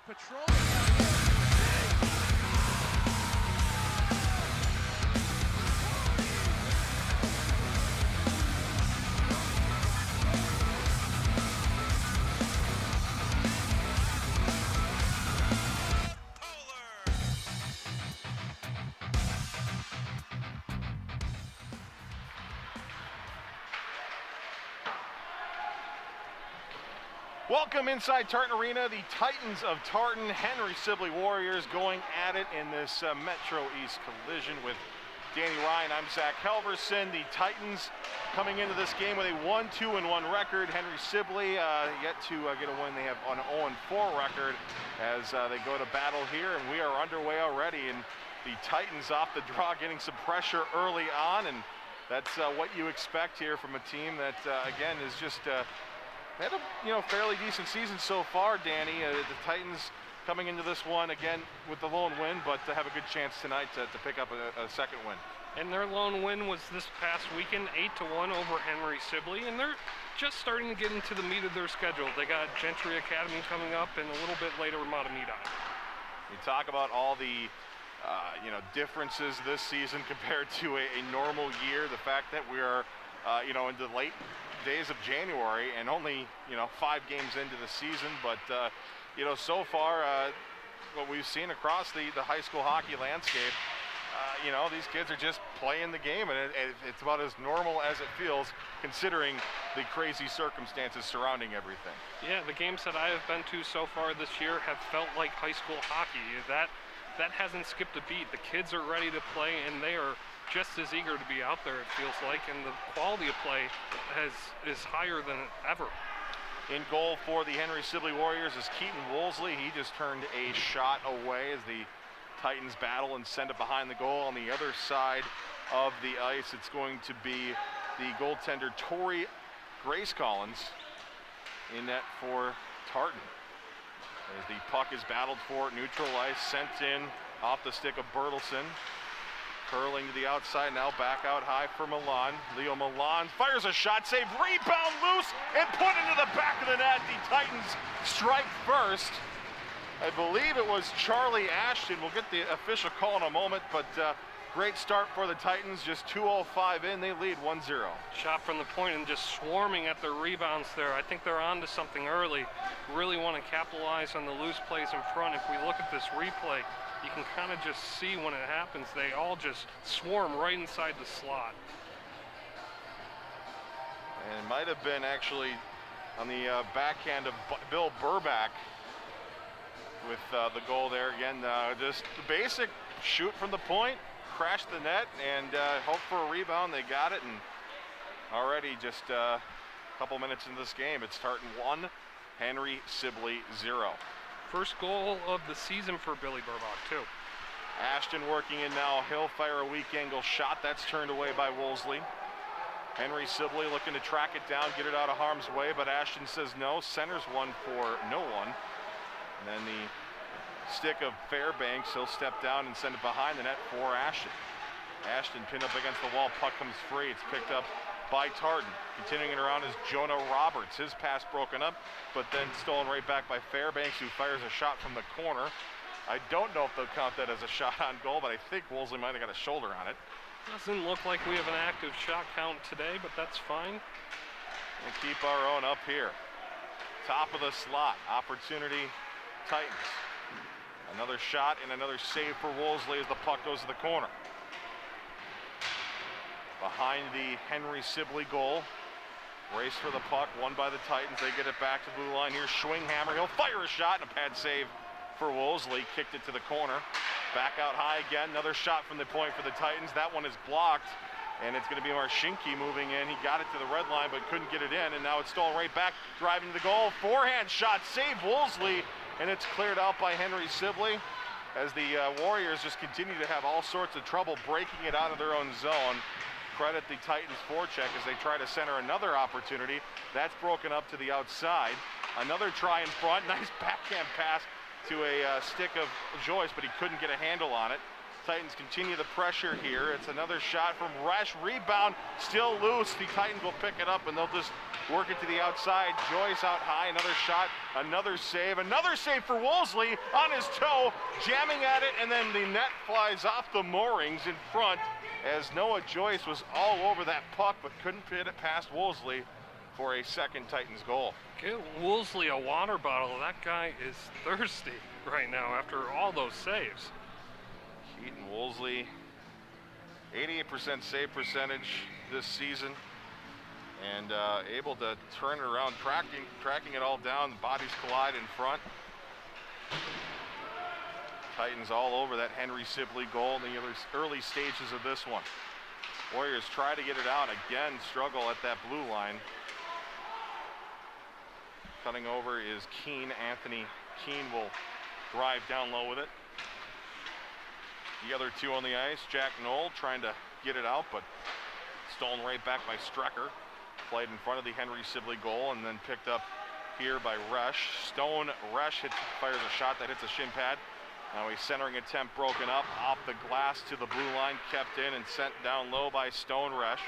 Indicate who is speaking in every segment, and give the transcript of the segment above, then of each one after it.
Speaker 1: patrol.
Speaker 2: Welcome inside Tartan Arena. The Titans of Tartan, Henry Sibley Warriors, going at it in this Metro East collision with Danny Ryan. I'm Zach Helverson. The Titans coming into this game with a 1-2-1 record. Henry Sibley yet to get a win. They have an 0-4 record as they go to battle here, and we are underway already. And the Titans off the draw, getting some pressure early on, and that's what you expect here from a team that, again, is just had a fairly decent season so far, Danny. The Titans coming into this one again with the lone win, but to have a good chance tonight to pick up a second win.
Speaker 3: And their lone win was this past weekend, 8-1 over Henry Sibley, and they're just starting to get into the meat of their schedule. They got Gentry Academy coming up and a little bit later Matamidi.
Speaker 2: You talk about all the differences this season compared to a normal year. The fact that we are into late days of January and only 5 games into the season, but so far what we've seen across the high school hockey landscape, these kids are just playing the game, and it's about as normal as it feels considering the crazy circumstances surrounding everything.
Speaker 3: Yeah, the games that I have been to so far this year have felt like high school hockey. That hasn't skipped a beat. The kids are ready to play, and they are just as eager to be out there, it feels like, and the quality of play is higher than ever.
Speaker 2: In goal for the Henry Sibley Warriors is Keaton Woolsey. He just turned a shot away as the Titans battle and send it behind the goal. On the other side of the ice, it's going to be the goaltender Tori Grace Collins in net for Tartan. As the puck is battled for at neutral ice, sent in off the stick of Bertelson. Curling to the outside, now back out high for Milan. Leo Milan fires a shot, save, rebound loose, and put into the back of the net. The Titans strike first. I believe it was Charlie Ashton. We'll get the official call in a moment, but great start for the Titans. Just 2:05 in, they lead 1-0.
Speaker 3: Shot from the point and just swarming at their rebounds there. I think they're on to something early. Really want to capitalize on the loose plays in front. If we look at this replay, you can kind of just see when it happens, they all just swarm right inside the slot.
Speaker 2: And it might have been actually on the backhand of Bill Burback with the goal there. Again, just the basic shoot from the point, crash the net, and hope for a rebound. They got it, and already just a couple minutes into this game, it's Tartan 1, Henry Sibley 0.
Speaker 3: First goal of the season for Billy Burbach, too.
Speaker 2: Ashton working in now. He'll fire a weak angle shot. That's turned away by Woolsey. Henry Sibley looking to track it down, get it out of harm's way, but Ashton says no. Centers one for no one. And then the stick of Fairbanks. He'll step down and send it behind the net for Ashton. Ashton pinned up against the wall. Puck comes free. It's picked up by Tartan. Continuing it around is Jonah Roberts. His pass broken up, but then stolen right back by Fairbanks, who fires a shot from the corner. I don't know if they'll count that as a shot on goal, but I think Woolsey might have got a shoulder on it.
Speaker 3: Doesn't look like we have an active shot count today, but that's fine.
Speaker 2: We'll keep our own up here. Top of the slot. Opportunity, Titans. Another shot and another save for Woolsey as the puck goes to the corner. Behind the Henry Sibley goal. Race for the puck, won by the Titans. They get it back to the blue line. Here's Schwinghammer. He'll fire a shot and a pad save for Woolsey. Kicked it to the corner. Back out high again. Another shot from the point for the Titans. That one is blocked, and it's going to be Marshinki moving in. He got it to the red line, but couldn't get it in, and now it's stolen right back, driving to the goal. Forehand shot, save Woolsey, and it's cleared out by Henry Sibley as the Warriors just continue to have all sorts of trouble breaking it out of their own zone. Credit the Titans forecheck as they try to center another opportunity. That's broken up to the outside. Another try in front. Nice backhand pass to a stick of Joyce, but he couldn't get a handle on it. Titans continue the pressure here. It's another shot from Resch. Rebound still loose. The Titans will pick it up and they'll just work it to the outside. Joyce out high. Another shot. Another save. Another save for Woolsey on his toe. Jamming at it, and then the net flies off the moorings in front as Noah Joyce was all over that puck but couldn't hit it past Woolsey for a second Titans goal.
Speaker 3: Get Woolsey a water bottle. That guy is thirsty right now after all those saves.
Speaker 2: Keaton Woolsey, 88% save percentage this season, and able to turn it around, tracking it all down. The bodies collide in front. Titans all over that Henry Sibley goal in the early stages of this one. Warriors try to get it out again, struggle at that blue line. Cutting over is Keene. Anthony Keene will drive down low with it. The other two on the ice, Jack Knoll trying to get it out, but stolen right back by Strecker. Played in front of the Henry Sibley goal and then picked up here by Resch. Resch fires a shot that hits a shin pad. Now a centering attempt broken up off the glass to the blue line, kept in and sent down low by Stone Resch.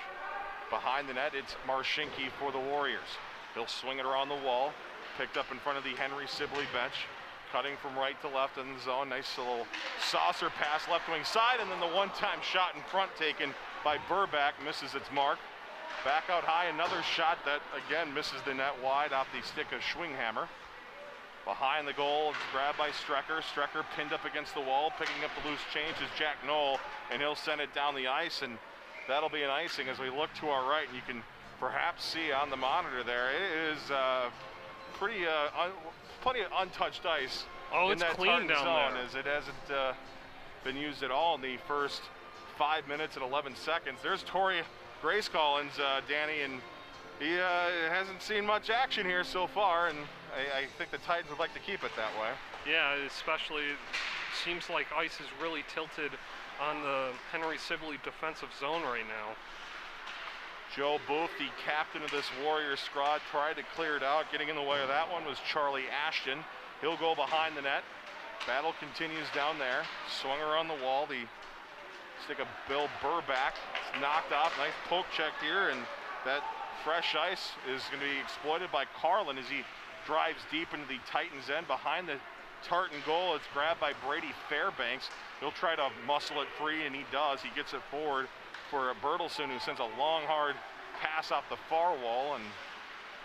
Speaker 2: Behind the net, it's Marchinke for the Warriors. He'll swing it around the wall, picked up in front of the Henry Sibley bench. Cutting from right to left in the zone. Nice little saucer pass left wing side, and then the one-time shot in front taken by Burback misses its mark. Back out high, another shot that again misses the net wide off the stick of Schwinghammer. Behind the goal, it's grabbed by Strecker. Strecker pinned up against the wall, picking up the loose change is Jack Knoll, and he'll send it down the ice, and that'll be an icing as we look to our right. And you can perhaps see on the monitor there, it is plenty of untouched ice.
Speaker 3: Oh,
Speaker 2: in
Speaker 3: it's
Speaker 2: that
Speaker 3: clean down
Speaker 2: zone,
Speaker 3: there.
Speaker 2: as it hasn't been used at all in the first 5 minutes and 11 seconds. There's Torrey Grace Collins, Danny, and he hasn't seen much action here so far, and I think the Titans would like to keep it that way.
Speaker 3: Yeah, especially it seems like ice is really tilted on the Henry Sibley defensive zone right now.
Speaker 2: Joe Booth, the captain of this Warriors squad, tried to clear it out. Getting in the way of that one was Charlie Ashton. He'll go behind the net. Battle continues down there. Swung around the wall. The stick of Bill Burback. It's knocked off. Nice poke check here, and that fresh ice is going to be exploited by Carlin as he drives deep into the Titans' end. Behind the Tartan goal, it's grabbed by Brady Fairbanks. He'll try to muscle it free, and he does. He gets it forward for Bertelson, who sends a long, hard pass off the far wall, and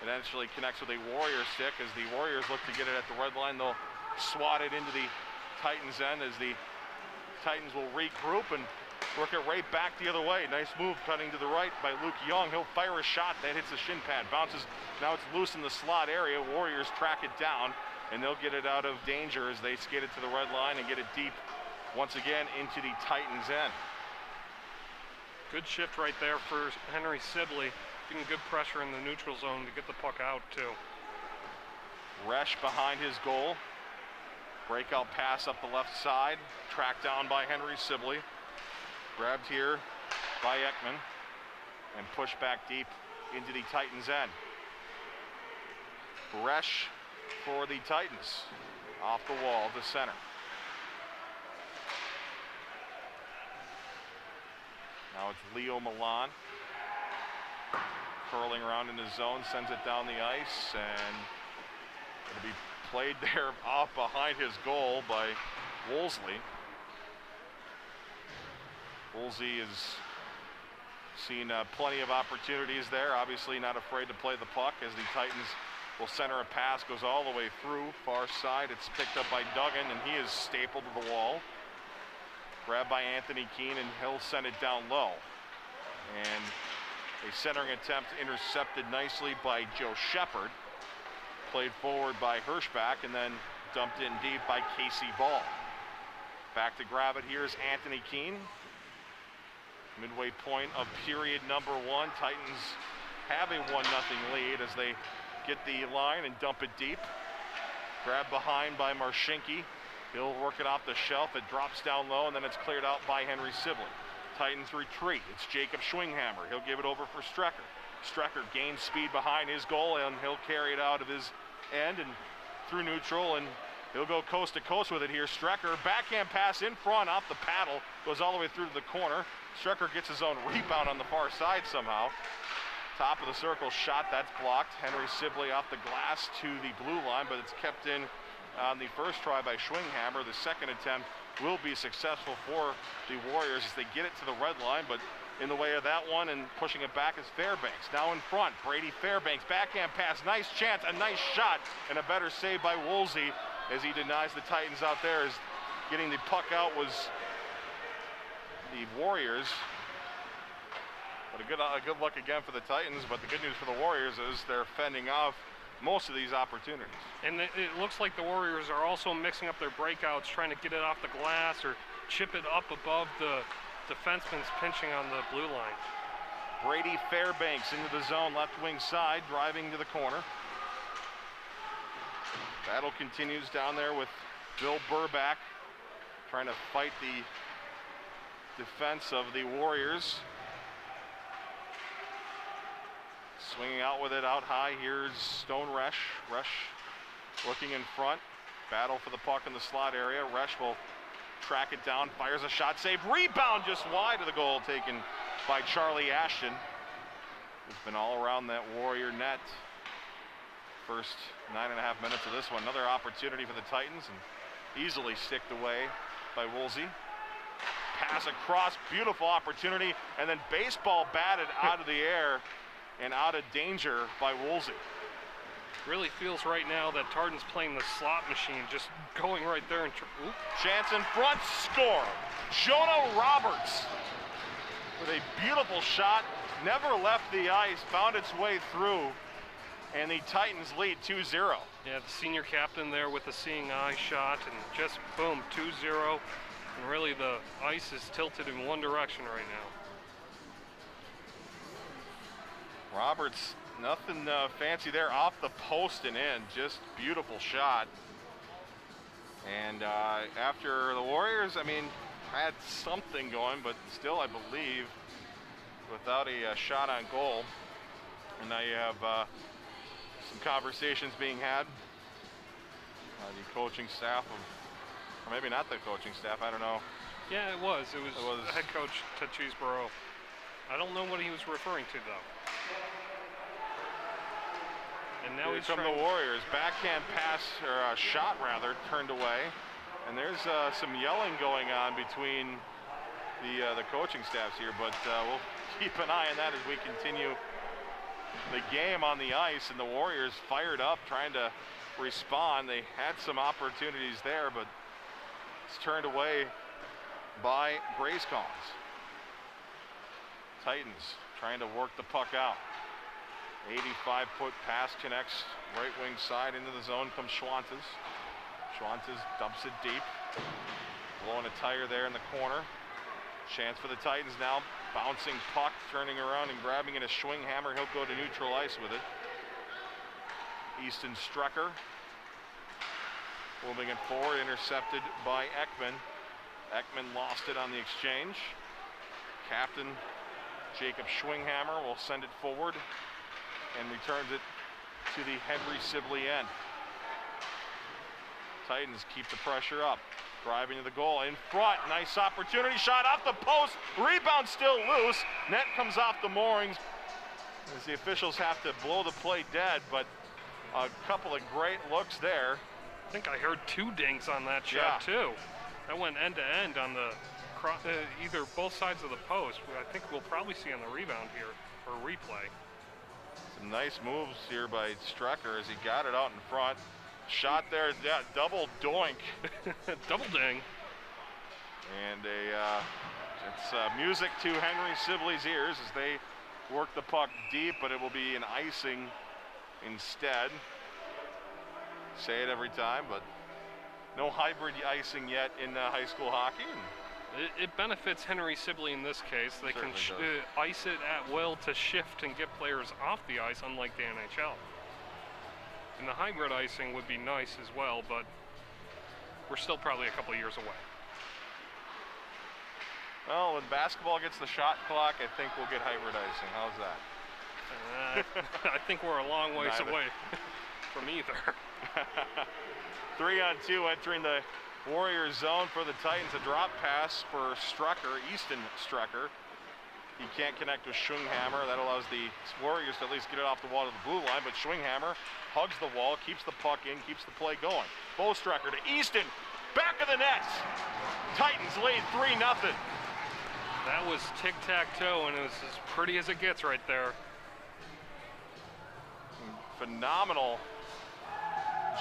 Speaker 2: it actually connects with a Warrior stick. As the Warriors look to get it at the red line, they'll swat it into the Titans' end as the Titans will regroup and work it right back the other way. Nice move cutting to the right by Luke Young. He'll fire a shot that hits the shin pad, bounces. Now it's loose in the slot area. Warriors track it down, and they'll get it out of danger as they skate it to the red line and get it deep once again into the Titans' end.
Speaker 3: Good shift right there for Henry Sibley, getting good pressure in the neutral zone to get the puck out too.
Speaker 2: Resch behind his goal. Breakout pass up the left side, tracked down by Henry Sibley. Grabbed here by Ekman and pushed back deep into the Titans' end. Resch for the Titans, off the wall to center. Now it's Leo Milan. Curling around in his zone, sends it down the ice, and it'll be played there off behind his goal by Woolsey. Woolsey has seen plenty of opportunities there. Obviously not afraid to play the puck as the Titans will center a pass, goes all the way through, far side. It's picked up by Duggan, and he is stapled to the wall. Grabbed by Anthony Keene, and he'll send it down low. And a centering attempt intercepted nicely by Joe Shepard. Played forward by Hirschbach, and then dumped in deep by Casey Ball. Back to grab it here is Anthony Keene. Midway point of period number one. Titans have a 1-0 lead as they get the line and dump it deep. Grabbed behind by Marchinke. He'll work it off the shelf. It drops down low, and then it's cleared out by Henry Sibley. Titans retreat. It's Jacob Schwinghammer. He'll give it over for Strecker. Strecker gains speed behind his goal, and he'll carry it out of his end and through neutral and He'll go coast to coast with it here. Strecker, backhand pass in front off the paddle, goes all the way through to the corner. Strecker gets his own rebound on the far side somehow. Top of the circle shot, that's blocked. Henry Sibley off the glass to the blue line, but it's kept in on the first try by Schwinghammer. The second attempt will be successful for the Warriors as they get it to the red line, but in the way of that one and pushing it back is Fairbanks. Now in front, Brady Fairbanks, backhand pass, nice chance, a nice shot, and a better save by Woolsey as he denies the Titans out there. As getting the puck out was the Warriors. But a good look again for the Titans, but the good news for the Warriors is they're fending off most of these opportunities.
Speaker 3: And it looks like the Warriors are also mixing up their breakouts, trying to get it off the glass or chip it up above the defenseman's pinching on the blue line.
Speaker 2: Brady Fairbanks into the zone, left wing side, driving to the corner. Battle continues down there with Bill Burback trying to fight the defense of the Warriors. Swinging out with it out high. Here's Stone Resch. Resch looking in front. Battle for the puck in the slot area. Resch will track it down, fires a shot, save, rebound just wide of the goal taken by Charlie Ashton. He's been all around that Warrior net. First 9.5 minutes of this one. Another opportunity for the Titans and easily sticked away by Woolsey. Pass across, beautiful opportunity, and then baseball batted out of the air and out of danger by Woolsey.
Speaker 3: Really feels right now that Tartan's playing the slot machine, just going right there and
Speaker 2: chance in front, score. Jonah Roberts with a beautiful shot, never left the ice, found its way through, and the Titans lead 2-0.
Speaker 3: Yeah, the senior captain there with the seeing eye shot, and just boom, 2-0. And really the ice is tilted in one direction right now.
Speaker 2: Roberts, nothing fancy there, off the post and in, just beautiful shot. And after the Warriors, I mean, had something going, but still, I believe, without a shot on goal. And now you have some conversations being had. The coaching staff of, or maybe not the coaching staff, I don't know.
Speaker 3: Yeah, it was head coach Ted Cheeseborough. I don't know what he was referring to, though. And now he's
Speaker 2: from the Warriors, backhand pass, or shot rather, turned away. And there's some yelling going on between the coaching staffs here, but we'll keep an eye on that as we continue the game on the ice. And the Warriors fired up, trying to respond. They had some opportunities there, but it's turned away by Grace Collins. Titans trying to work the puck out. 85-foot pass connects right wing side into the zone comes Schwantes. Schwantes dumps it deep. Blowing a tire there in the corner. Chance for the Titans now. Bouncing puck, turning around and grabbing it as Schwinghammer. He'll go to neutral ice with it. Easton Strecker. Moving it forward, intercepted by Ekman. Ekman lost it on the exchange. Captain Jacob Schwinghammer will send it forward and returns it to the Henry Sibley end. Titans keep the pressure up. Driving to the goal in front. Nice opportunity. Shot off the post. Rebound still loose. Net comes off the moorings as the officials have to blow the play dead, but a couple of great looks there.
Speaker 3: I think I heard 2 dinks on that shot, too. That went end to end on the either both sides of the post. I think we'll probably see on the rebound here or replay.
Speaker 2: Some nice moves here by Strecker as he got it out in front. Shot there, yeah, double doink.
Speaker 3: Double ding.
Speaker 2: And it's music to Henry Sibley's ears as they work the puck deep, but it will be an icing instead. Say it every time, but no hybrid icing yet in high school hockey.
Speaker 3: It benefits Henry Sibley in this case. They can ice it at will to shift and get players off the ice, unlike the NHL. And the hybrid icing would be nice as well, but we're still probably a couple of years away.
Speaker 2: Well, when basketball gets the shot clock, I think we'll get hybrid icing. How's that?
Speaker 3: I think we're a long ways away from either.
Speaker 2: 3-on-2 entering the Warriors zone for the Titans. A drop pass for Easton Strecker. He can't connect with Schwinghammer. That allows the Warriors to at least get it off the wall to the blue line, but Schwinghammer hugs the wall, keeps the puck in, keeps the play going. Bo Strecker to Easton, back of the net. Titans lead 3-0.
Speaker 3: That was tic-tac-toe, and it was as pretty as it gets right there.
Speaker 2: Phenomenal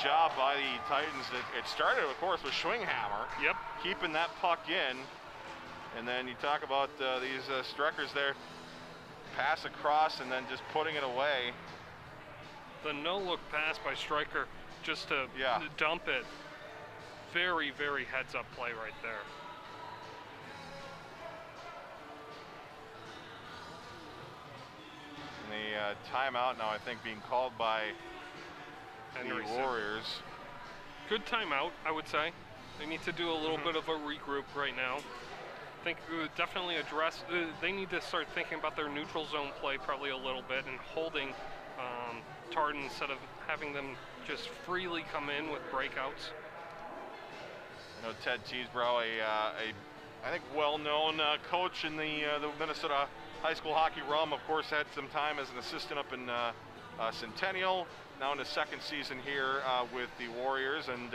Speaker 2: job by the Titans. It started, of course, with Schwinghammer.
Speaker 3: Yep. Keeping
Speaker 2: that puck in. And then you talk about these Streckers there. Pass across and then just putting it away.
Speaker 3: The no-look pass by Stryker just to dump it. Very, very heads-up play right there.
Speaker 2: And the timeout now, I think, being called by Henry Warriors.
Speaker 3: Good timeout, I would say. They need to do a little bit of a regroup right now. I think definitely address, they need to start thinking about their neutral zone play probably a little bit and holding Tartan instead of having them just freely come in with breakouts.
Speaker 2: I know Ted Teesbrough, I think well-known coach in the Minnesota high school hockey realm, of course had some time as an assistant up in Centennial, now in his second season here with the Warriors, and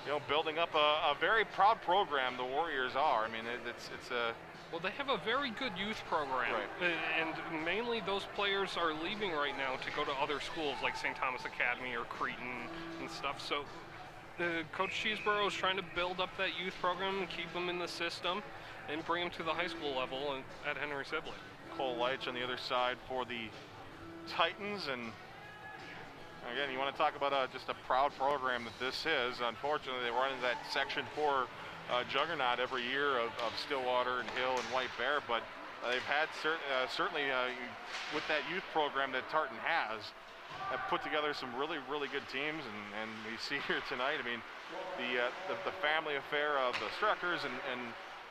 Speaker 2: you know, building up a very proud program. The Warriors are. I mean, it's a.
Speaker 3: Well, they have a very good youth program,
Speaker 2: right.
Speaker 3: And mainly those players are leaving right now to go to other schools like St. Thomas Academy or Cretin and stuff. So, Coach Cheeseborough is trying to build up that youth program and keep them in the system and bring them to the high school level at Henry Sibley.
Speaker 2: Cole Leitch on the other side for the Titans, and again, you want to talk about just a proud program that this is. Unfortunately, they run into that Section 4 juggernaut every year of Stillwater and Hill and White Bear, but they've had certainly with that youth program that Tartan have put together some really, really good teams, and we see here tonight, I mean, the family affair of the Streckers and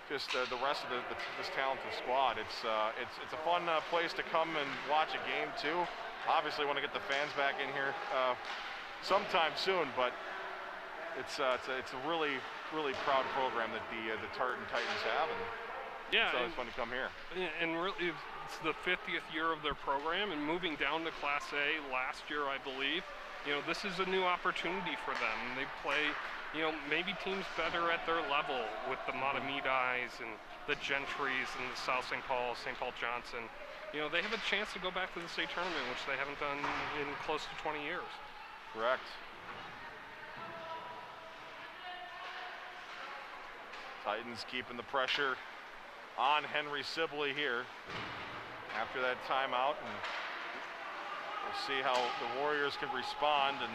Speaker 2: just the rest of this talented squad. It's a fun place to come and watch a game too. Obviously, want to get the fans back in here sometime soon, but it's a really, really proud program that the Tartan Titans have, and it's always fun to come here.
Speaker 3: And really, it's the 50th year of their program, and moving down to Class A last year, I believe. You know, this is a new opportunity for them. They play, you know, maybe teams better at their level with the Matamidis and the Gentrys and the South St. Paul, St. Paul Johnson. You know, they have a chance to go back to the state tournament, which they haven't done in close to 20 years.
Speaker 2: Correct. Titans keeping the pressure on Henry Sibley here after that timeout, and we'll see how the Warriors can respond and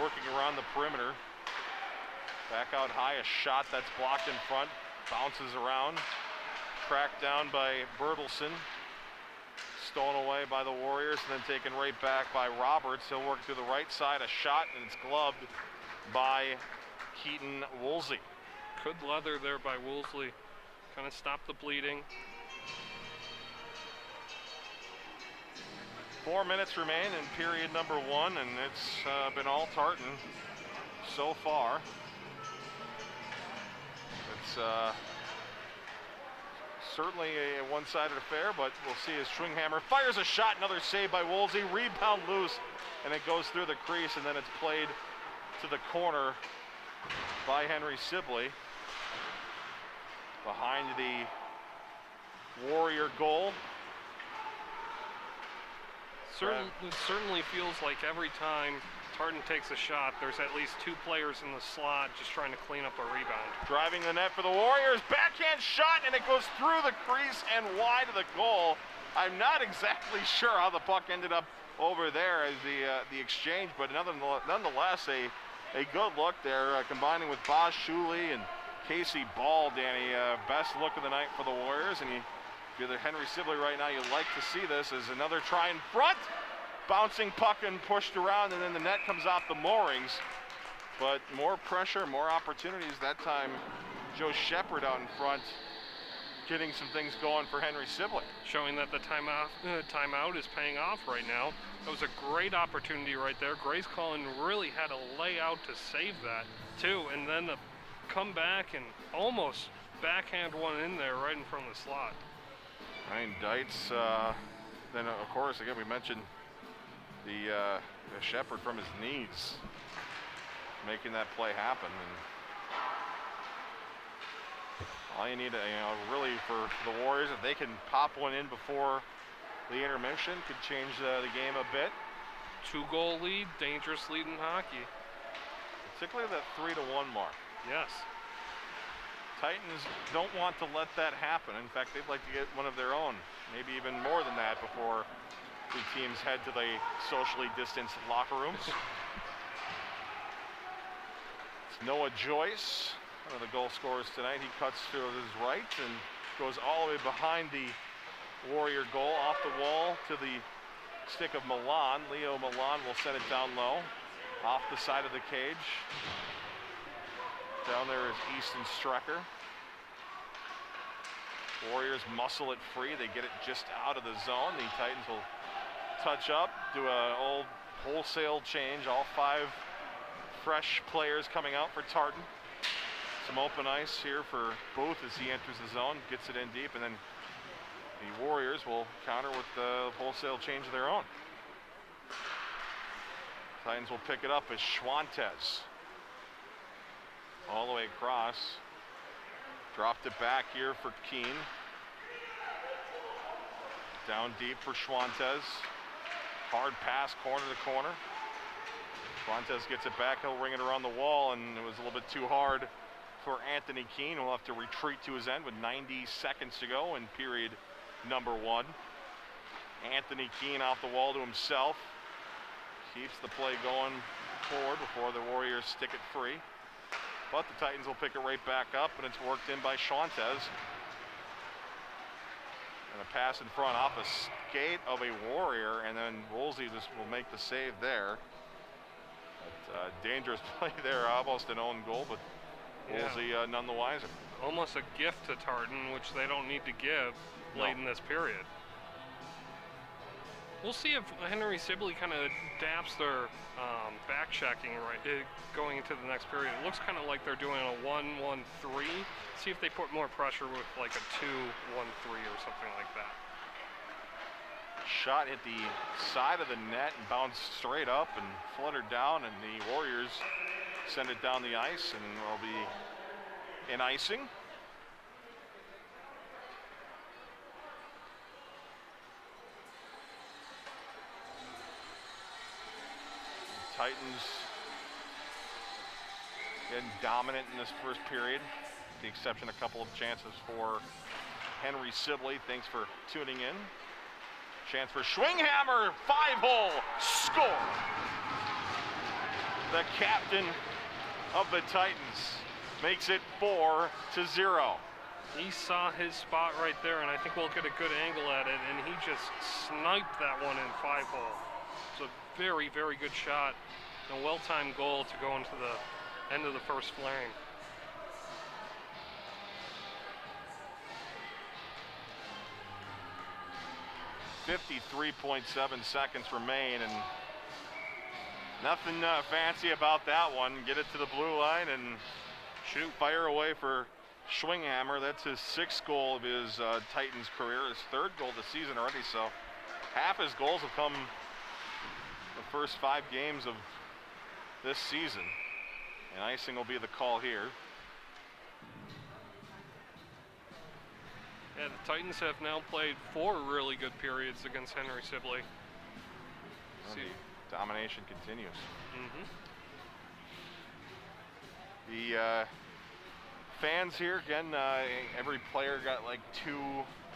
Speaker 2: working around the perimeter. Back out high, a shot that's blocked in front, bounces around, cracked down by Bertelson. Stolen away by the Warriors and then taken right back by Roberts. He'll work to the right side, a shot, and it's gloved by Keaton Woolsey.
Speaker 3: Good leather there by Woolsey. Kind of stopped the bleeding.
Speaker 2: 4 minutes remain in period number 1, and it's been all Tartan so far. It's certainly a one-sided affair, but we'll see as Schwinghammer fires a shot, another save by Woolsey, rebound loose, and it goes through the crease, and then it's played to the corner by Henry Sibley behind the Warrior goal.
Speaker 3: It certainly feels like every time Tartan takes a shot, there's at least 2 players in the slot just trying to clean up a rebound.
Speaker 2: Driving the net for the Warriors, backhand shot, and it goes through the crease and wide of the goal. I'm not exactly sure how the puck ended up over there as the exchange, but nonetheless a good look there, combining with Boz Shuley and Casey Ball, Danny. Best look of the night for the Warriors, and if you're the Henry Sibley right now, you'd like to see this as another try in front. Bouncing puck and pushed around, and then the net comes off the moorings. But more pressure, more opportunities. That time, Joe Shepard out in front getting some things going for Henry Sibley.
Speaker 3: Showing that the timeout is paying off right now. That was a great opportunity right there. Grace Cullen really had to lay out to save that too, and then come back and almost backhand one in there right in front of the slot.
Speaker 2: Ryan Dietz, then of course, again, we mentioned the Shepherd from his knees making that play happen. And all you need, really for the Warriors, if they can pop one in before the intermission, could change the game a bit.
Speaker 3: 2-goal lead, dangerous lead in hockey.
Speaker 2: Particularly that 3-1 mark.
Speaker 3: Yes.
Speaker 2: Titans don't want to let that happen. In fact, they'd like to get one of their own, maybe even more than that, before the teams head to the socially distanced locker rooms. It's Noah Joyce, one of the goal scorers tonight. He cuts to his right and goes all the way behind the Warrior goal, off the wall to the stick of Milan. Leo Milan will send it down low, off the side of the cage. Down there is Easton Strecker. Warriors muscle it free. They get it just out of the zone. The Titans will touch up, do an old wholesale change. All 5 fresh players coming out for Tartan. Some open ice here for Booth as he enters the zone, gets it in deep, and then the Warriors will counter with the wholesale change of their own. Titans will pick it up as Schwantes. All the way across. Dropped it back here for Keene. Down deep for Schwantes. Hard pass, corner to corner. Schwantes gets it back, he'll ring it around the wall, and it was a little bit too hard for Anthony Keene. He'll have to retreat to his end with 90 seconds to go in period number 1. Anthony Keene off the wall to himself. Keeps the play going forward before the Warriors stick it free. But the Titans will pick it right back up, and it's worked in by Schwantes. And a pass in front off a skate of a Warrior, and then Woolsey just will make the save there. But, dangerous play there, almost an own goal, but Woolsey none the wiser.
Speaker 3: Almost a gift to Tartan, which they don't need to give late in this period. We'll see if Henry Sibley kind of adapts their back checking going into the next period. It looks kind of like they're doing a 1-1-3. See if they put more pressure with like a 2-1-3 or something like that.
Speaker 2: Shot hit the side of the net and bounced straight up and fluttered down, and the Warriors send it down the ice, and will be in icing. Titans getting dominant in this first period, with the exception of a couple of chances for Henry Sibley. Thanks for tuning in. Chance for Schwinghammer, 5-hole, score! The captain of the Titans makes it 4-0.
Speaker 3: He saw his spot right there, and I think we'll get a good angle at it, and he just sniped that one in 5-hole. It's a very, very good shot. A well-timed goal to go into the end of the first frame. .7 seconds remain, and nothing fancy about that one. Get it to the blue line and shoot, fire away for Schwinghammer. That's his 6th goal of his Titans career, his 3rd goal of the season already. So half his goals have come the first 5 games of this season, and icing will be the call here. Yeah, the Titans have now played 4 really good periods against Henry Sibley.
Speaker 2: Well, the domination continues. The fans here, again, every player got like 2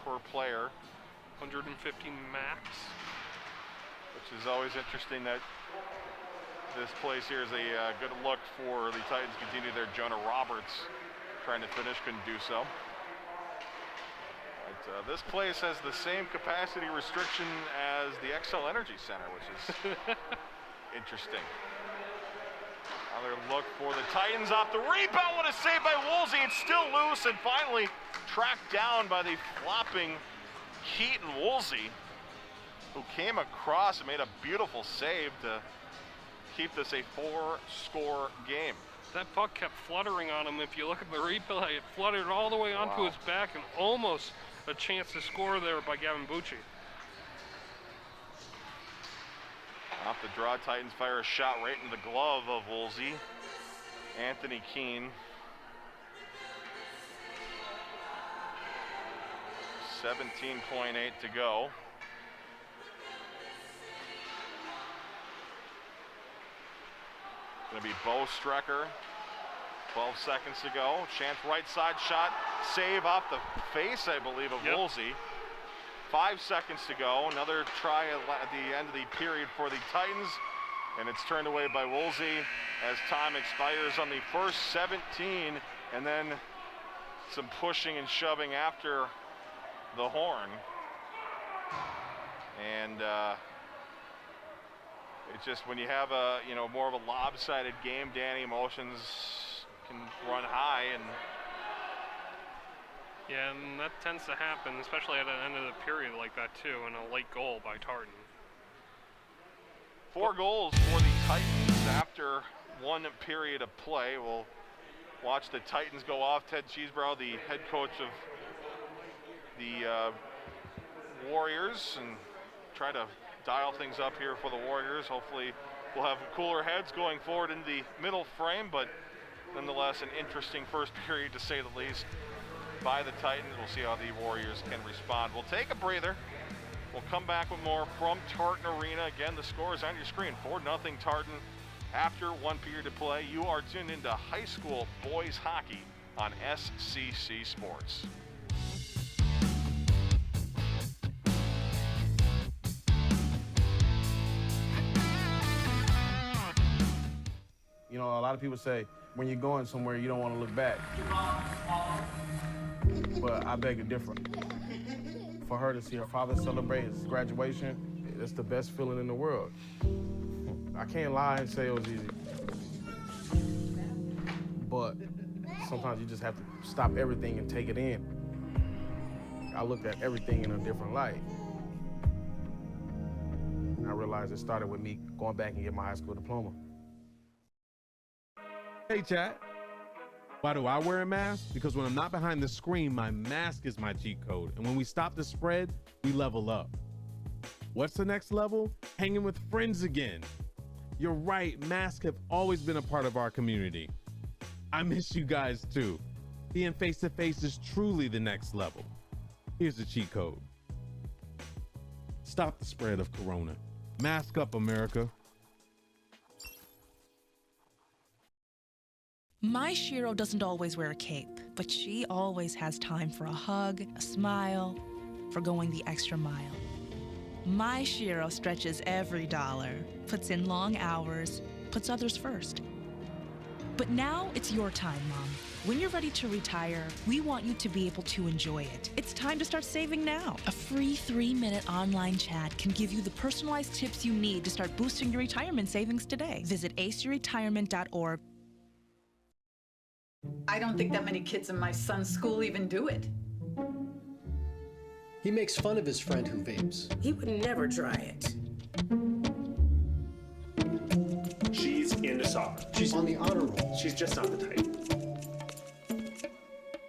Speaker 2: per player.
Speaker 3: 150 max.
Speaker 2: Which is always interesting that this place here is a good look for the Titans continue their Jonah Roberts trying to finish, couldn't do so. But, this place has the same capacity restriction as the XL Energy Center, which is interesting. Another look for the Titans off the rebound. What a save by Woolsey. It's still loose and finally tracked down by the flopping Keaton Woolsey, who came across and made a beautiful save to keep this a 4-score game.
Speaker 3: That puck kept fluttering on him. If you look at the replay, it fluttered all the way onto his back and almost a chance to score there by Gavin Bucci.
Speaker 2: Off the draw, Titans fire a shot right into the glove of Woolsey. Anthony Keene. 17.8 to go. Gonna be Bo Strecker. 12 seconds to go. Chance right side shot. Save off the face, I believe, of Woolsey. 5 seconds to go. Another try at the end of the period for the Titans. And it's turned away by Woolsey as time expires on the first 17. And then some pushing and shoving after the horn. And it's just when you have a, more of a lopsided game, Danny, emotions can run high. And
Speaker 3: yeah, and that tends to happen, especially at the end of the period like that too, and a late goal by Tartan.
Speaker 2: 4 goals for the Titans after 1 period of play. We'll watch the Titans go off. Ted Cheesebrough, the head coach of the Warriors, and try to dial things up here for the Warriors. Hopefully we'll have cooler heads going forward in the middle frame, but nonetheless an interesting first period to say the least by the Titans. We'll see how the Warriors can respond. We'll take a breather. We'll come back with more from Tartan Arena. Again, the score is on your screen. 4-0 Tartan after 1 period of play. You are tuned into high school boys hockey on SCC Sports.
Speaker 1: A lot of people say when you're going somewhere, you don't want to look back. But I beg to differ. For her to see her father celebrate his graduation, it's the best feeling in the world. I can't lie and say it was easy. But sometimes you just have to stop everything and take it in. I looked at everything in a different light. And I realized it started with me going back and getting my high school diploma.
Speaker 4: Hey, chat. Why do I wear a mask? Because when I'm not behind the screen, my mask is my cheat code. And when we stop the spread, we level up. What's the next level? Hanging with friends again. You're right, masks have always been a part of our community. I miss you guys too. Being face to face is truly the next level. Here's the cheat code. Stop the spread of Corona. Mask up, America.
Speaker 5: My Shiro doesn't always wear a cape, but she always has time for a hug, a smile, for going the extra mile. My Shiro stretches every dollar, puts in long hours, puts others first. But now it's your time, Mom. When you're ready to retire, we want you to be able to enjoy it. It's time to start saving now. A free 3-minute online chat can give you the personalized tips you need to start boosting your retirement savings today. Visit aceyourretirement.org.
Speaker 6: I don't think that many kids in my son's school even do it.
Speaker 7: He makes fun of his friend who vapes.
Speaker 8: He would never try it.
Speaker 9: She's into soccer.
Speaker 7: She's on the honor roll.
Speaker 9: She's just not the type.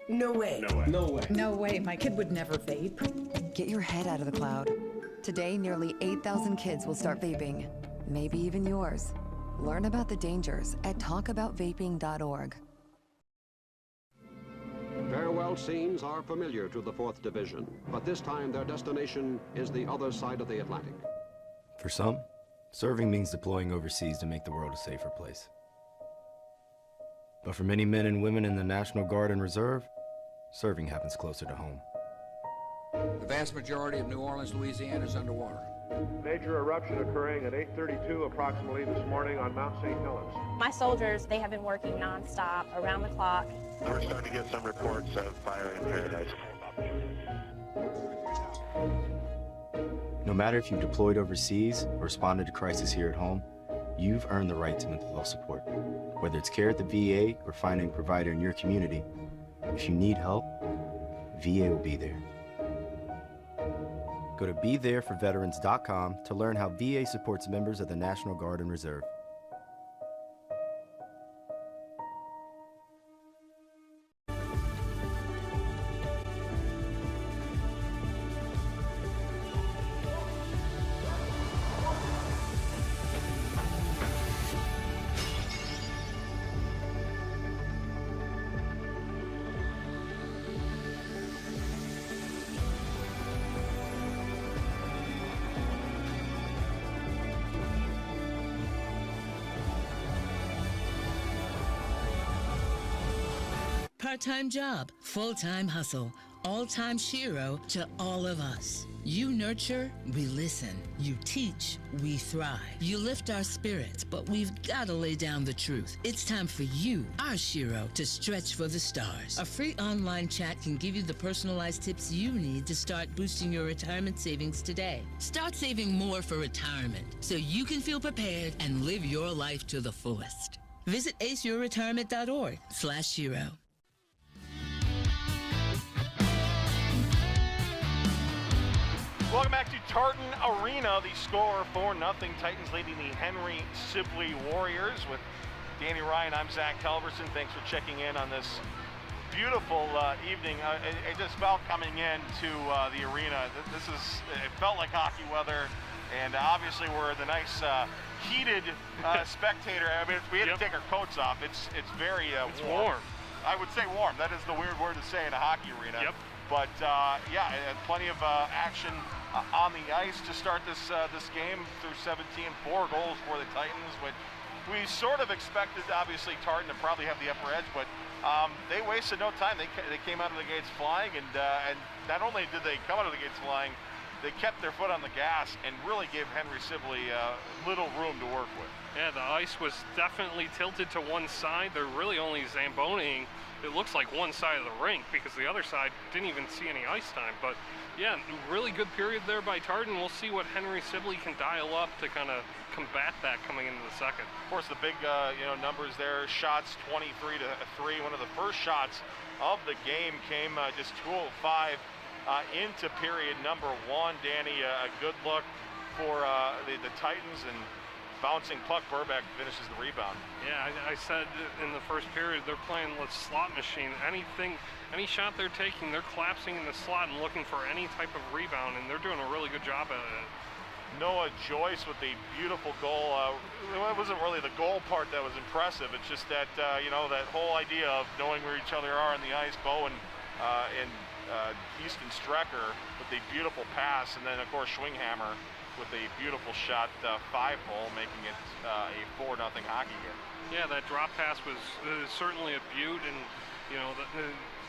Speaker 8: No way.
Speaker 9: No way.
Speaker 7: No way.
Speaker 6: No way, my kid would never vape.
Speaker 10: Get your head out of the cloud. Today, nearly 8,000 kids will start vaping. Maybe even yours. Learn about the dangers at talkaboutvaping.org.
Speaker 11: Farewell scenes are familiar to the 4th Division, but this time their destination is the other side of the Atlantic.
Speaker 12: For some, serving means deploying overseas to make the world a safer place. But for many men and women in the National Guard and Reserve, serving happens closer to home.
Speaker 13: The vast majority of New Orleans, Louisiana is underwater.
Speaker 14: Major eruption occurring at 8:32 approximately this morning on Mount St. Helens.
Speaker 15: My soldiers, they have been working nonstop, around the clock.
Speaker 16: We're starting to get some reports of fire in Paradise.
Speaker 12: No matter if you've deployed overseas or responded to crisis here at home, you've earned the right to mental health support. Whether it's care at the VA or finding a provider in your community, if you need help, VA will be there. Go to BeThereForVeterans.com to learn how VA supports members of the National Guard and Reserve.
Speaker 17: Part-time job, full-time hustle, all-time Shiro to all of us. You nurture, we listen. You teach, we thrive. You lift our spirits, but we've got to lay down the truth. It's time for you, our Shiro, to stretch for the stars. A free online chat can give you the personalized tips you need to start boosting your retirement savings today. Start saving more for retirement so you can feel prepared and live your life to the fullest. Visit aceyourretirement.org/Shiro.
Speaker 2: Welcome back to Tartan Arena. The score 4-0. Titans leading the Henry Sibley Warriors with Danny Ryan. I'm Zach Halverson. Thanks for checking in on this beautiful evening. It just felt coming into the arena. It felt like hockey weather, and obviously we're the nice heated spectator. I mean, we had to take our coats off. It's very
Speaker 3: it's warm.
Speaker 2: I would say warm. That is the weird word to say in a hockey arena.
Speaker 3: Yep.
Speaker 2: But yeah, plenty of action on the ice to start this game through 17. 4 goals for the Titans, which we sort of expected, obviously, Tartan to probably have the upper edge, but they wasted no time. They came out of the gates flying, and not only did they come out of the gates flying, they kept their foot on the gas and really gave Henry Sibley little room to work with.
Speaker 3: Yeah, the ice was definitely tilted to one side. They're really only Zamboning, it looks like, one side of the rink, because the other side didn't even see any ice time. But yeah, really good period there by Tartan. We'll see what Henry Sibley can dial up to kind of combat that coming into the second.
Speaker 2: Of course, the big numbers there. Shots 23-3. One of the first shots of the game came just 2:05 into period number 1. Danny, a good look for the Titans, and bouncing puck, Burbeck finishes the rebound.
Speaker 3: Yeah, I said in the first period they're playing the slot machine. Any shot they're taking, they're collapsing in the slot and looking for any type of rebound, and they're doing a really good job at it.
Speaker 2: Noah Joyce with the beautiful goal. It wasn't really the goal part that was impressive. It's just that that whole idea of knowing where each other are on the ice. Bowen and Easton Strecker with the beautiful pass, and then of course Schwinghammer with a beautiful shot, 5-hole, making it a 4-0 hockey game.
Speaker 3: Yeah, that drop pass was certainly a beaut, and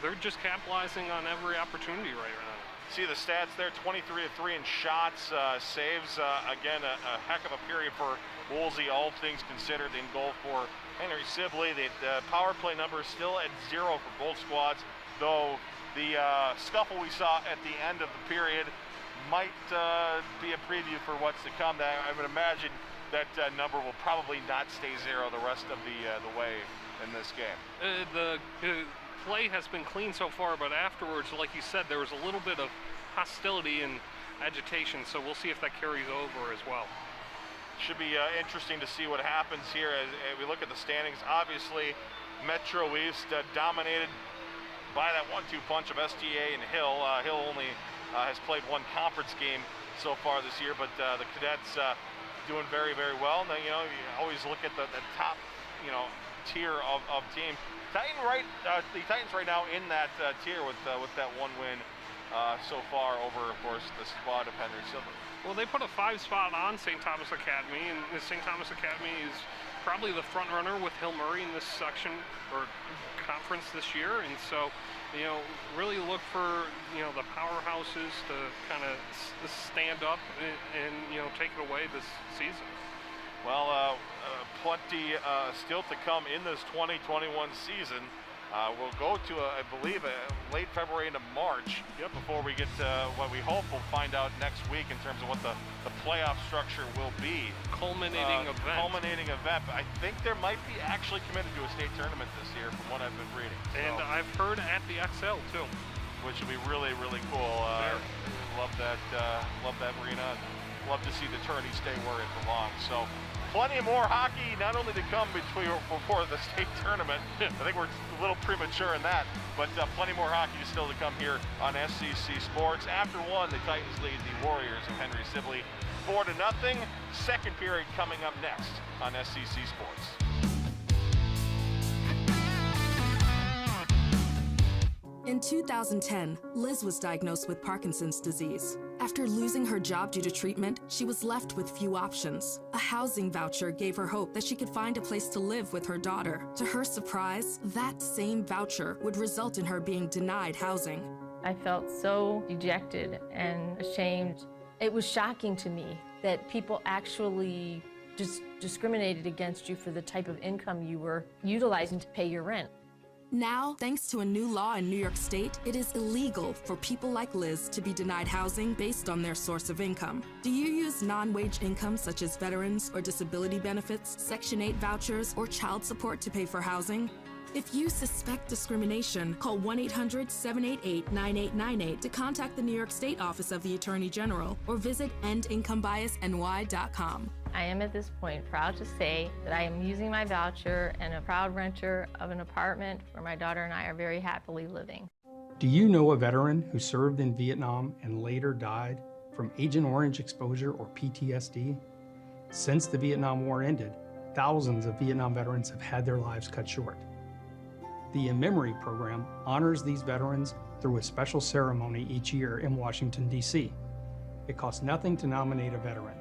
Speaker 3: they're just capitalizing on every opportunity right now.
Speaker 2: See the stats there: 23-3 in shots, saves. Again, a heck of a period for Woolsey, all things considered. In goal for Henry Sibley. The power play number is still at 0 for both squads, though the scuffle we saw at the end of the period might be a preview for what's to come. I would imagine that number will probably not stay 0 the rest of the way in this game.
Speaker 3: The play has been clean so far, but afterwards, like you said, there was a little bit of hostility and agitation, so we'll see if that carries over as well.
Speaker 2: Should be interesting to see what happens here as we look at the standings. Obviously, Metro East dominated by that 1-2 punch of STA and Hill. Hill only has played one conference game so far this year, but the Cadets doing very, very well. And you always look at the top, tier of teams. The Titans right now in that tier with that one win so far over, of course, the squad of Henry Sibley.
Speaker 3: Well, they put a 5 spot on St. Thomas Academy, and St. Thomas Academy is probably the front runner with Hill Murray in this section or conference this year, and so really look for the powerhouses to kind of stand up and take it away this season.
Speaker 2: Well, plenty still to come in this 2021 season. We'll go to, I believe, late February into March before we get to what we hope we'll find out next week in terms of what the playoff structure will be.
Speaker 3: Culminating event.
Speaker 2: I think there might be actually committed to a state tournament this year from what I've been reading.
Speaker 3: And I've heard at the XL too.
Speaker 2: Which will be really, really cool. Love that arena. Love to see the tourney stay where it belongs. So plenty more hockey, not only to come before the state tournament. I think we're a little premature in that, but plenty more hockey still to come here on SCC Sports. After one, the Titans lead the Warriors of Henry Sibley 4-0. Second period coming up next on SCC Sports.
Speaker 18: In 2010, Liz was diagnosed with Parkinson's disease. After losing her job due to treatment, she was left with few options. A housing voucher gave her hope that she could find a place to live with her daughter. To her surprise, that same voucher would result in her being denied housing.
Speaker 15: I felt so dejected and ashamed. It was shocking to me that people actually just discriminated against you for the type of income you were utilizing to pay your rent.
Speaker 18: Now, thanks to a new law in New York State, it is illegal for people like Liz to be denied housing based on their source of income. Do you use non-wage income such as veterans or disability benefits, Section 8 vouchers, or child support to pay for housing? If you suspect discrimination, call 1-800-788-9898 to contact the New York State Office of the Attorney General or visit endincomebiasny.com.
Speaker 15: I am at this point proud to say that I am using my voucher and a proud renter of an apartment where my daughter and I are very happily living.
Speaker 19: Do you know a veteran who served in Vietnam and later died from Agent Orange exposure or PTSD? Since the Vietnam War ended, thousands of Vietnam veterans have had their lives cut short. The In Memory program honors these veterans through a special ceremony each year in Washington, D.C. It costs nothing to nominate a veteran.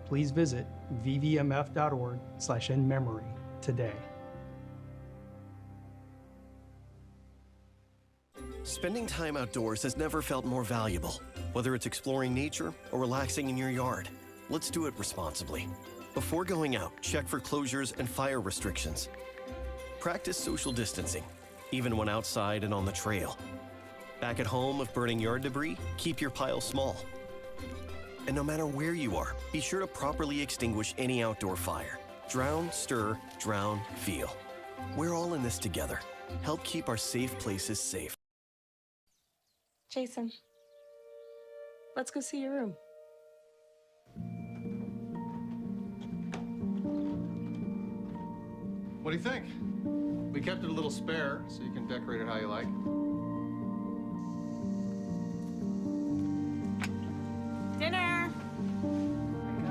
Speaker 19: Please visit vvmf.org/inmemory today.
Speaker 20: Spending time outdoors has never felt more valuable. Whether it's exploring nature or relaxing in your yard, let's do it responsibly. Before going out, check for closures and fire restrictions. Practice social distancing, even when outside and on the trail. Back at home, if burning yard debris, keep your pile small. And no matter where you are, be sure to properly extinguish any outdoor fire. Drown, stir, drown, feel. We're all in this together. Help keep our safe places safe.
Speaker 21: Jason, let's go see your room.
Speaker 22: What do you think? We kept it a little spare, so you can decorate it how you like.
Speaker 21: Dinner!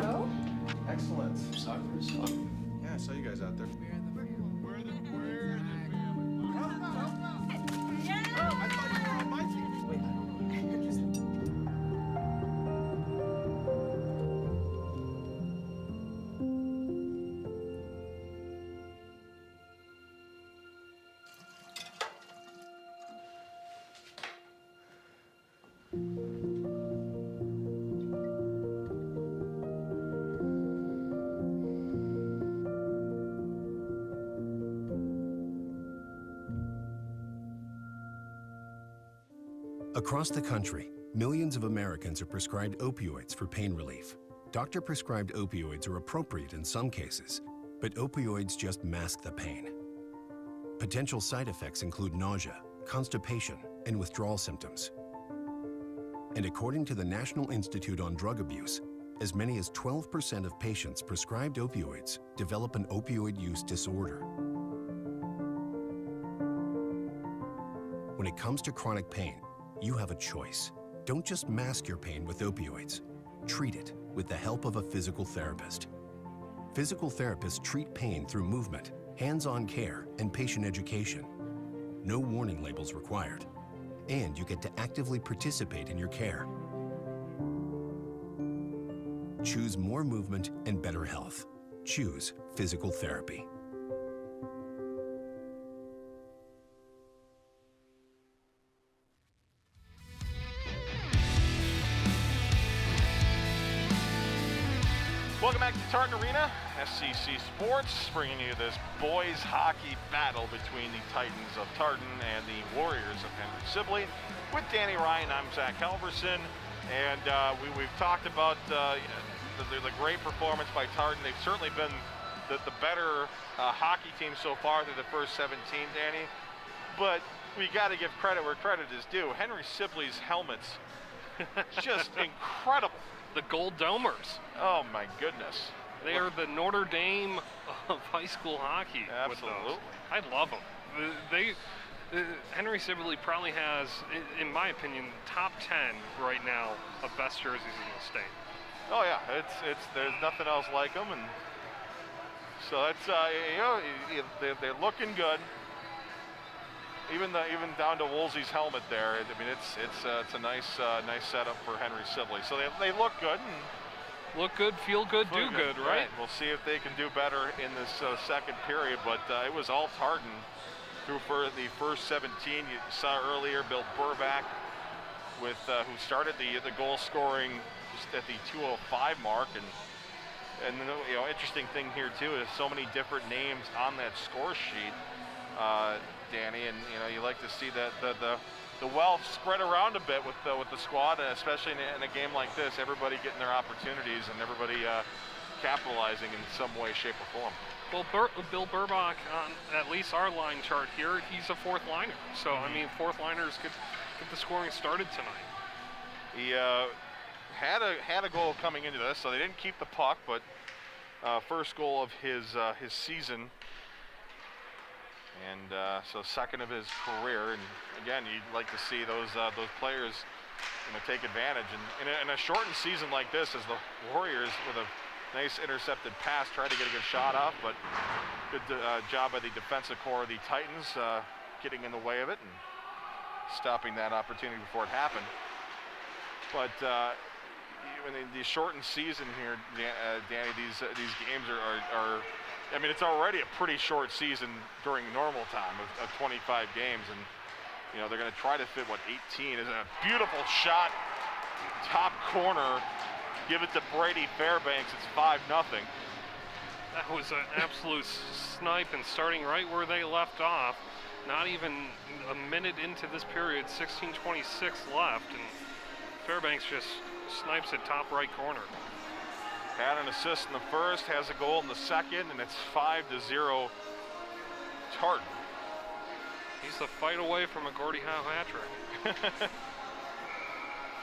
Speaker 22: Go. Excellent. Soccer. Yeah, I saw you guys out there.
Speaker 23: Across the country, millions of Americans are prescribed opioids for pain relief. Doctor-prescribed opioids are appropriate in some cases, but opioids just mask the pain. Potential side effects include nausea, constipation, and withdrawal symptoms. And according to the National Institute on Drug Abuse, as many as 12% of patients prescribed opioids develop an opioid use disorder. When it comes to chronic pain, you have a choice. Don't just mask your pain with opioids. Treat it with the help of a physical therapist. Physical therapists treat pain through movement, hands-on care, and patient education. No warning labels required. And you get to actively participate in your care. Choose more movement and better health. Choose physical therapy.
Speaker 2: Welcome back to Tartan Arena, SCC Sports, bringing you this boys hockey battle between the Titans of Tartan and the Warriors of Henry Sibley. With Danny Ryan, I'm Zach Halverson, and we've talked about the great performance by Tartan. They've certainly been the better hockey team so far through the first 17, Danny, but we got to give credit where credit is due. Henry Sibley's helmets, just incredible.
Speaker 3: The Gold Domers.
Speaker 2: Oh my goodness.
Speaker 3: They are the Notre Dame of high school hockey.
Speaker 2: Absolutely.
Speaker 3: I love them. Henry Sibley probably has, in my opinion, top 10 right now of best jerseys in the state.
Speaker 2: Oh yeah, it's there's nothing else like them, and so that's they're looking good. Even down to Woolsey's helmet there. I mean, it's a nice setup for Henry Sibley. So they look good. And
Speaker 3: look good, feel good, do good, right?
Speaker 2: We'll see if they can do better in this second period. But it was all Tartan through for the first 17. You saw earlier Bill Burback with who started the goal scoring just at the 2:05 mark, and interesting thing here too is so many different names on that score sheet. Danny, and you like to see that the wealth spread around a bit with the squad, and especially in a game like this, everybody getting their opportunities and everybody capitalizing in some way, shape, or form.
Speaker 3: Well, Bill Burbach, on at least our line chart here, he's a fourth liner. So I mean, fourth liners get the scoring started tonight.
Speaker 2: He had a goal coming into this, so they didn't keep the puck, but first goal of his season. And so second of his career, and again, you'd like to see those players, take advantage. And in a shortened season like this, as the Warriors with a nice intercepted pass tried to get a good shot off, but good job by the defensive core of the Titans, getting in the way of it and stopping that opportunity before it happened. But in the shortened season here, Danny, these games are I mean, it's already a pretty short season during normal time of 25 games, and they're going to try to fit 18. Is a beautiful shot, top corner. Give it to Brady Fairbanks. It's 5-0.
Speaker 3: That was an absolute snipe, and starting right where they left off. Not even a minute into this period, 16:26 left, and Fairbanks just snipes it top right corner.
Speaker 2: Had an assist in the first, has a goal in the second, and it's 5-0 Tartan.
Speaker 3: He's the fight away from a Gordie Howe hat trick.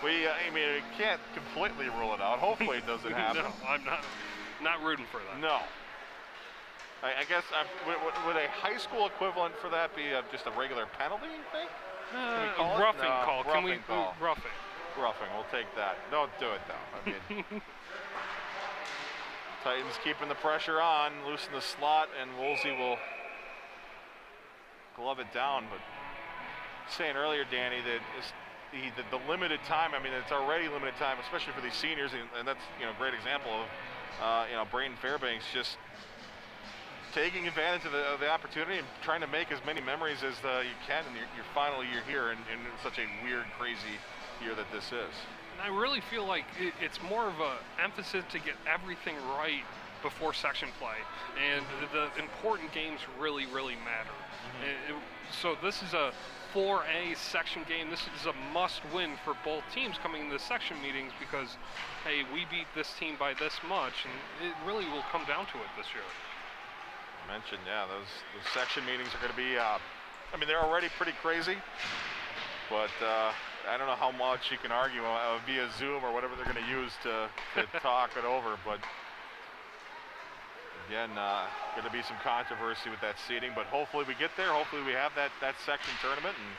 Speaker 2: I mean, we can't completely rule it out. Hopefully it doesn't happen.
Speaker 3: No, I'm not rooting for that.
Speaker 2: No. I guess, would a high school equivalent for that be just a regular penalty, you think? Can we call
Speaker 3: roughing
Speaker 2: it? No,
Speaker 3: call. Can we
Speaker 2: call.
Speaker 3: roughing?
Speaker 2: Roughing, we'll take that. Don't do it, though. I mean... Titans keeping the pressure on, loosen the slot, and Woolsey will glove it down. But saying earlier, Danny, that the limited time, I mean, it's already limited time, especially for these seniors, and that's a great example of Braden Fairbanks just taking advantage of the opportunity and trying to make as many memories as you can in your final year here in such a weird, crazy year that this is.
Speaker 3: And I really feel like it's more of an emphasis to get everything right before section play, and the important games really, really matter. So this is a 4A section game. This is a must-win for both teams coming into the section meetings because, hey, we beat this team by this much, and it really will come down to it this year.
Speaker 2: I mentioned, yeah, those section meetings are going to be, I mean, they're already pretty crazy, but I don't know how much you can argue via Zoom or whatever they're going to use to talk it over, but again, going to be some controversy with that seating, but hopefully we get there. Hopefully we have that section tournament, and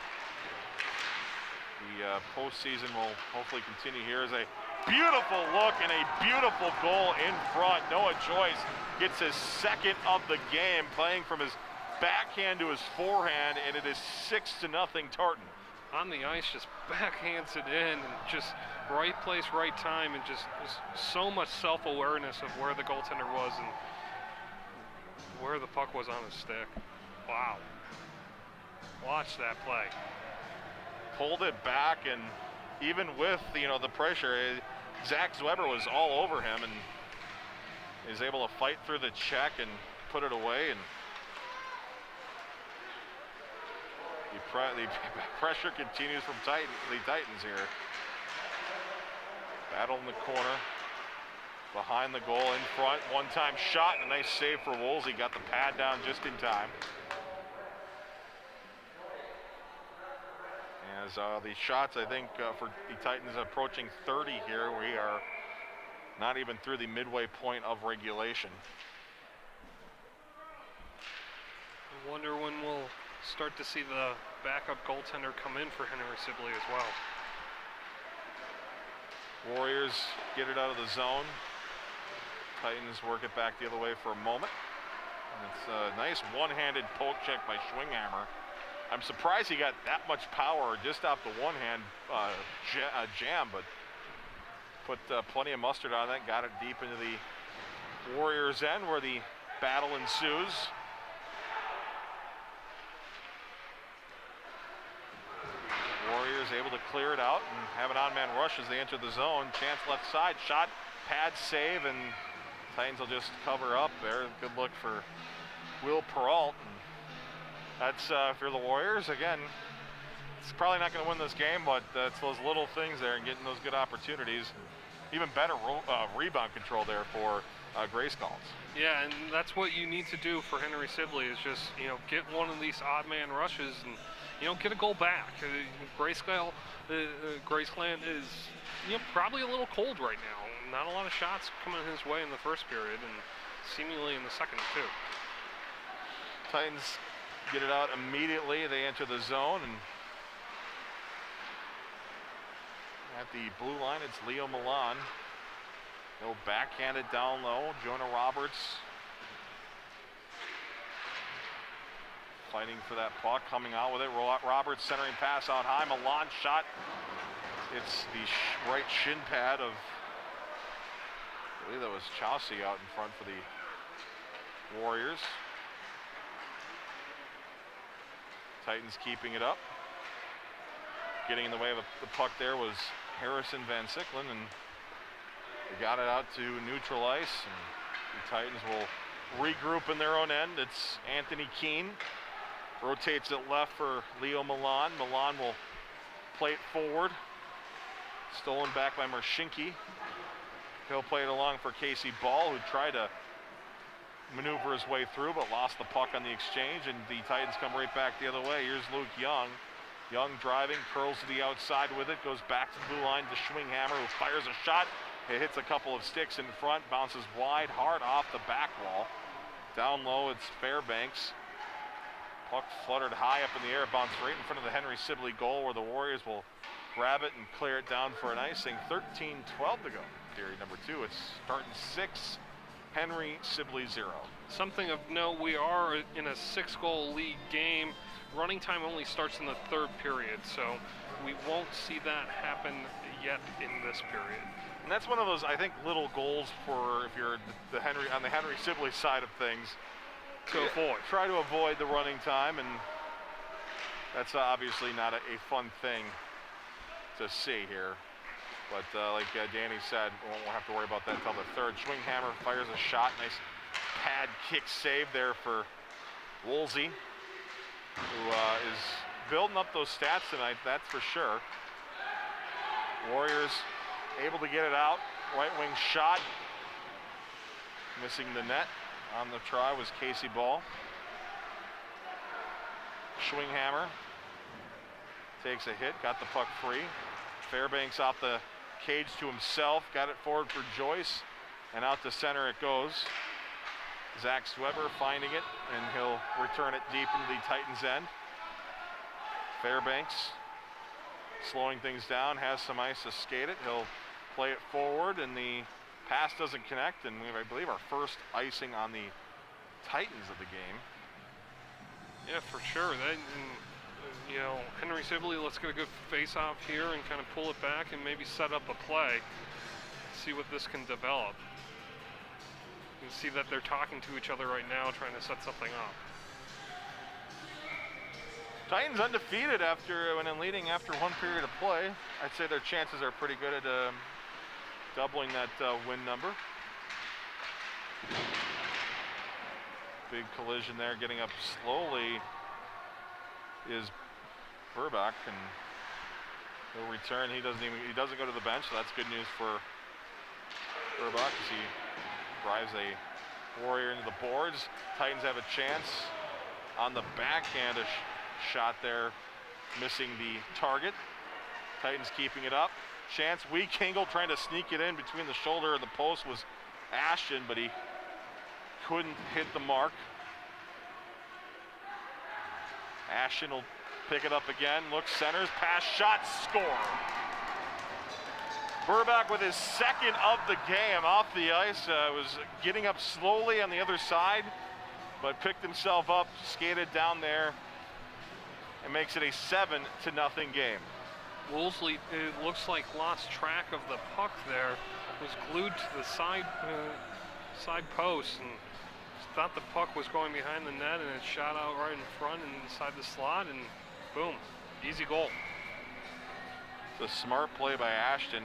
Speaker 2: the postseason will hopefully continue. Here is a beautiful look and a beautiful goal in front. Noah Joyce gets his second of the game, playing from his backhand to his forehand, and it is 6-0 Tartan.
Speaker 3: On the ice, just backhands it in, and just right place, right time, and just so much self-awareness of where the goaltender was and where the puck was on his stick. Wow. Watch that play.
Speaker 2: Pulled it back, and even with the pressure, Zach Zweber was all over him, and is able to fight through the check and put it away, and the pressure continues from the Titans here. Battle in the corner, behind the goal, in front, one-time shot, and a nice save for Woolsey. Got the pad down just in time. As the shots, I think, for the Titans approaching 30 here. We are not even through the midway point of regulation.
Speaker 3: I wonder when we'll start to see the backup goaltender come in for Henry Sibley as well.
Speaker 2: Warriors get it out of the zone. Titans work it back the other way for a moment. And it's a nice one-handed poke check by Schwinghammer. I'm surprised he got that much power just off the one-hand jam, but put plenty of mustard on that. Got it deep into the Warriors' end where the battle ensues. Warriors able to clear it out and have an on-man rush as they enter the zone. Chance left side, shot, pad save, and Titans will just cover up there. Good look for Will Peralt. And that's, if you're the Warriors, again, it's probably not going to win this game, but it's those little things there and getting those good opportunities. Even better rebound control there for Grayskulls.
Speaker 3: Yeah, and that's what you need to do for Henry Sibley is just, get one of these odd man rushes and, get a goal back. Grayskull is, probably a little cold right now. Not a lot of shots coming his way in the first period and seemingly in the second too.
Speaker 2: Titans get it out immediately. They enter the zone, and at the blue line, it's Leo Milan. He'll backhand it down low. Jonah Roberts fighting for that puck, coming out with it. Roberts centering pass out high. Milan shot. It's the right shin pad of, I believe that was Chauncey out in front for the Warriors. Titans keeping it up. Getting in the way of the puck there was Harrison Van Sicklen, and they got it out to neutral ice, and the Titans will regroup in their own end. It's Anthony Keene. Rotates it left for Leo Milan. Milan will play it forward. Stolen back by Marshinki. He'll play it along for Casey Ball, who tried to maneuver his way through, but lost the puck on the exchange, and the Titans come right back the other way. Here's Luke Young. Young driving, curls to the outside with it, goes back to the blue line to Schwinghammer, who fires a shot. It hits a couple of sticks in front, bounces wide, hard off the back wall. Down low, it's Fairbanks. Puck fluttered high up in the air, bounced right in front of the Henry Sibley goal, where the Warriors will grab it and clear it down for an icing. 13-12 to go. Period number 2. It's Tartan 6, Henry Sibley 0.
Speaker 3: Something of note, we are in a 6-goal league game. Running time only starts in the third period, so we won't see that happen yet in this period.
Speaker 2: And that's one of those, I think, little goals for if you're on the Henry Sibley side of things.
Speaker 3: To avoid.
Speaker 2: Try to avoid the running time, and that's obviously not a fun thing to see here. But like Danny said, we won't have to worry about that until the third. Schwinghammer fires a shot. Nice pad kick save there for Woolsey, who is building up those stats tonight, that's for sure. Warriors able to get it out. Right wing shot. Missing the net. On the try was Casey Ball. Schwinghammer takes a hit, got the puck free. Fairbanks off the cage to himself, got it forward for Joyce, and out to center it goes. Zach Sweber finding it, and he'll return it deep into the Titans' end. Fairbanks slowing things down, has some ice to skate it. He'll play it forward, and the pass doesn't connect, and we have, I believe, our first icing on the Titans of the game.
Speaker 3: Yeah, for sure. Henry Sibley, let's get a good face-off here and kind of pull it back and maybe set up a play. See what this can develop. You can see that they're talking to each other right now, trying to set something up.
Speaker 2: Titans undefeated when leading after one period of play. I'd say their chances are pretty good at doubling that win number. Big collision there. Getting up slowly is Burbach, and he'll return. He doesn't go to the bench, so that's good news for Burbach as he drives a Warrior into the boards. Titans have a chance on the backhand shot there, missing the target. Titans keeping it up. Chance, weak angle, trying to sneak it in between the shoulder and the post was Ashton, but he couldn't hit the mark. Ashton will pick it up again, looks, centers, pass, shot, score. Burbach with his second of the game off the ice. Was getting up slowly on the other side, but picked himself up, skated down there, and makes it a 7-0 game.
Speaker 3: Wolseley, it looks like, lost track of the puck there. Was glued to the side post and thought the puck was going behind the net, and it shot out right in front and inside the slot, and boom, easy goal.
Speaker 2: It's a smart play by Ashton,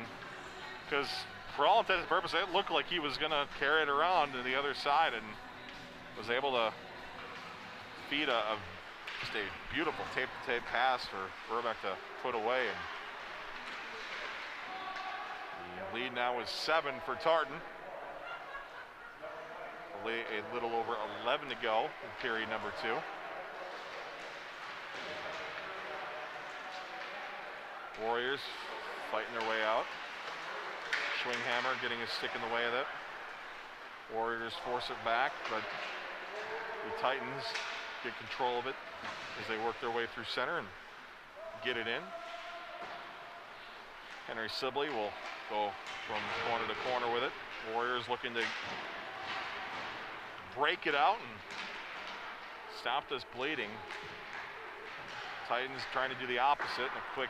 Speaker 2: because for all intents and purposes, it looked like he was going to carry it around to the other side and was able to feed just a beautiful tape-to-tape pass for Burbach to put away. And the lead now is 7 for Tartan. A little over 11 to go in period number 2. Warriors fighting their way out. Schwinghammer getting his stick in the way of it. Warriors force it back, but the Titans get control of it as they work their way through center and get it in. Henry Sibley will go from corner to corner with it. Warriors looking to break it out and stop this bleeding. Titans trying to do the opposite, and a quick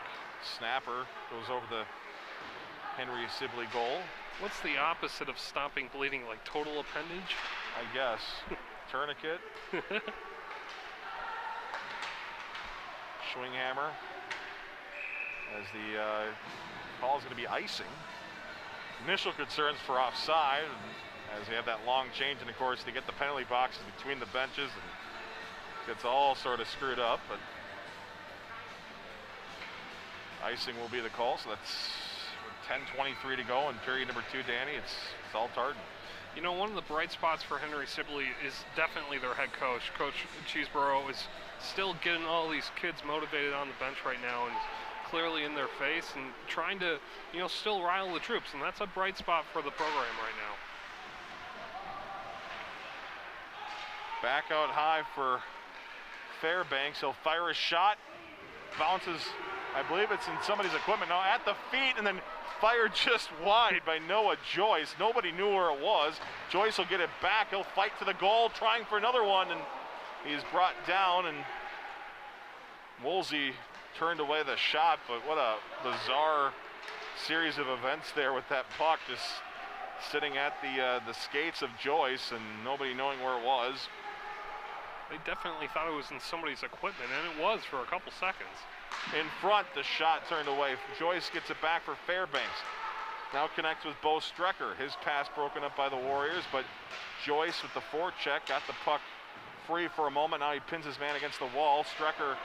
Speaker 2: snapper goes over the Henry Sibley goal.
Speaker 3: What's the opposite of stopping bleeding, like total appendage?
Speaker 2: I guess. Tourniquet. Schwinghammer, as the call is going to be icing. Initial concerns for offside, as they have that long change, and of course they get the penalty boxes between the benches, and gets all sort of screwed up, but icing will be the call. So that's 10:23 to go in period number 2, Danny. It's all Tartan.
Speaker 3: You know, one of the bright spots for Henry Sibley is definitely their head coach. Coach Cheeseborough is still getting all these kids motivated on the bench right now, and clearly in their face and trying to, still rile the troops, and that's a bright spot for the program right now.
Speaker 2: Back out high for Fairbanks. He'll fire a shot, bounces, I believe it's in somebody's equipment now, at the feet, and then fired just wide by Noah Joyce. Nobody knew where it was. Joyce will get it back. He'll fight to the goal, trying for another one, and he's brought down, and Woolsey turned away the shot, but what a bizarre series of events there with that puck just sitting at the skates of Joyce and nobody knowing where it was.
Speaker 3: They definitely thought it was in somebody's equipment, and it was for a couple seconds.
Speaker 2: In front, the shot turned away. Joyce gets it back for Fairbanks. Now connects with Bo Strecker. His pass broken up by the Warriors, but Joyce with the forecheck got the puck free for a moment. Now he pins his man against the wall. Strecker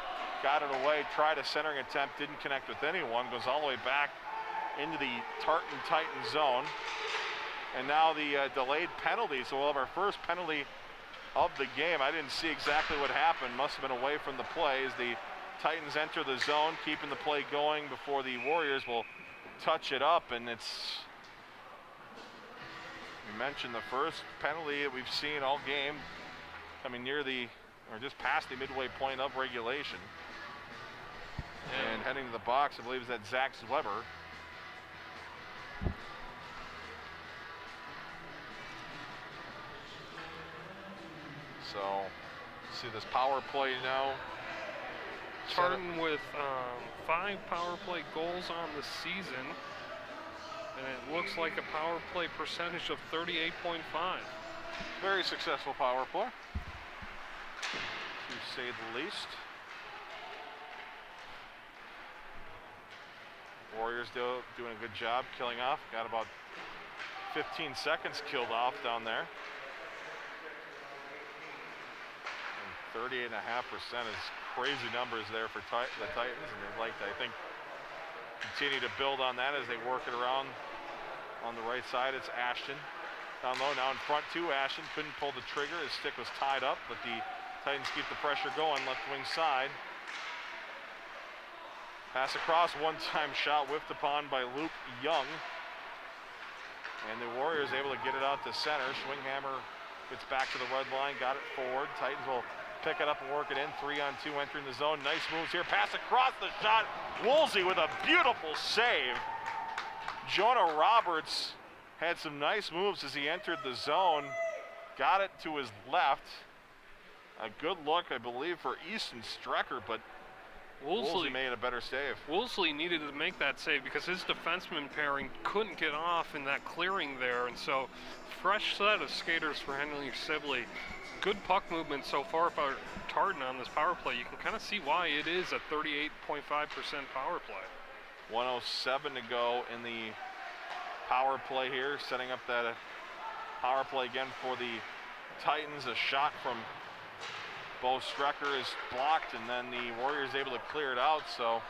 Speaker 2: got it away, tried a centering attempt, didn't connect with anyone, goes all the way back into the Tartan Titan zone. And now the delayed penalty, so we'll have our first penalty of the game. I didn't see exactly what happened. Must have been away from the play as the Titans enter the zone, keeping the play going before the Warriors will touch it up. And it's, we mentioned the first penalty that we've seen all game coming near or just past the midway point of regulation. And heading to the box, I believe, is that Zach Weber. So, see this power play now.
Speaker 3: Tartan with 5 power play goals on the season, and it looks like a power play percentage of 38.5.
Speaker 2: Very successful power play, to say the least. Warriors doing a good job killing off. Got about 15 seconds killed off down there. 38.5% is crazy numbers there for the Titans, and they'd like to, I think, continue to build on that as they work it around on the right side. It's Ashton down low, now in front too. Ashton couldn't pull the trigger. His stick was tied up, but the Titans keep the pressure going, left wing side. Pass across, one-time shot whipped upon by Luke Young. And the Warriors able to get it out to center. Schwinghammer gets back to the red line, got it forward. Titans will pick it up and work it in. 3-on-2 entering the zone. Nice moves here. Pass across the shot. Woolsey with a beautiful save. Jonah Roberts had some nice moves as he entered the zone. Got it to his left. A good look, I believe, for Easton Strecker, but Woolsey made a better save.
Speaker 3: Woolsey needed to make that save because his defenseman pairing couldn't get off in that clearing there, and so fresh set of skaters for Henry Sibley. Good puck movement so far for Tartan on this power play. You can kind of see why it is a 38.5% power play.
Speaker 2: 1:07 to go in the power play here, setting up that power play again for the Titans. A shot from Bo Strecker is blocked, and then the Warriors able to clear it out. So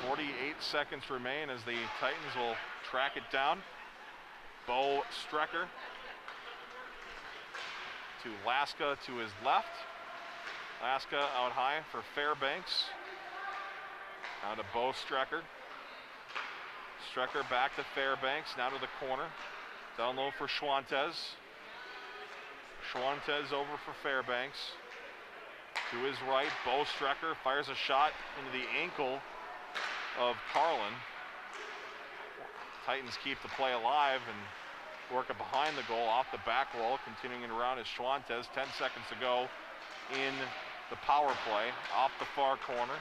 Speaker 2: 48 seconds remain as the Titans will track it down. Bo Strecker to Laska to his left. Laska out high for Fairbanks. Now to Bo Strecker. Strecker back to Fairbanks, now to the corner. Down low for Schwantes. Schwantes over for Fairbanks. To his right, Bo Strecker fires a shot into the ankle of Carlin. Titans keep the play alive and work it behind the goal, off the back wall. Continuing it around is Schwantes. 10 seconds to go in the power play. Off the far corner.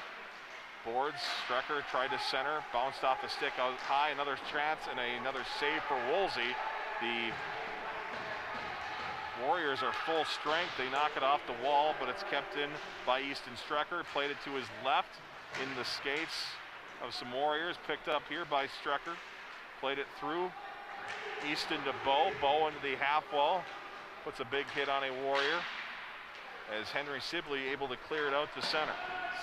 Speaker 2: Boards, Strecker tried to center, bounced off the stick out high. Another chance and another save for Woolsey. The Warriors are full strength. They knock it off the wall, but it's kept in by Easton Strecker. Played it to his left in the skates of some Warriors. Picked up here by Strecker. Played it through. Easton to Bo. Bo into the half wall. Puts a big hit on a Warrior as Henry Sibley able to clear it out to center.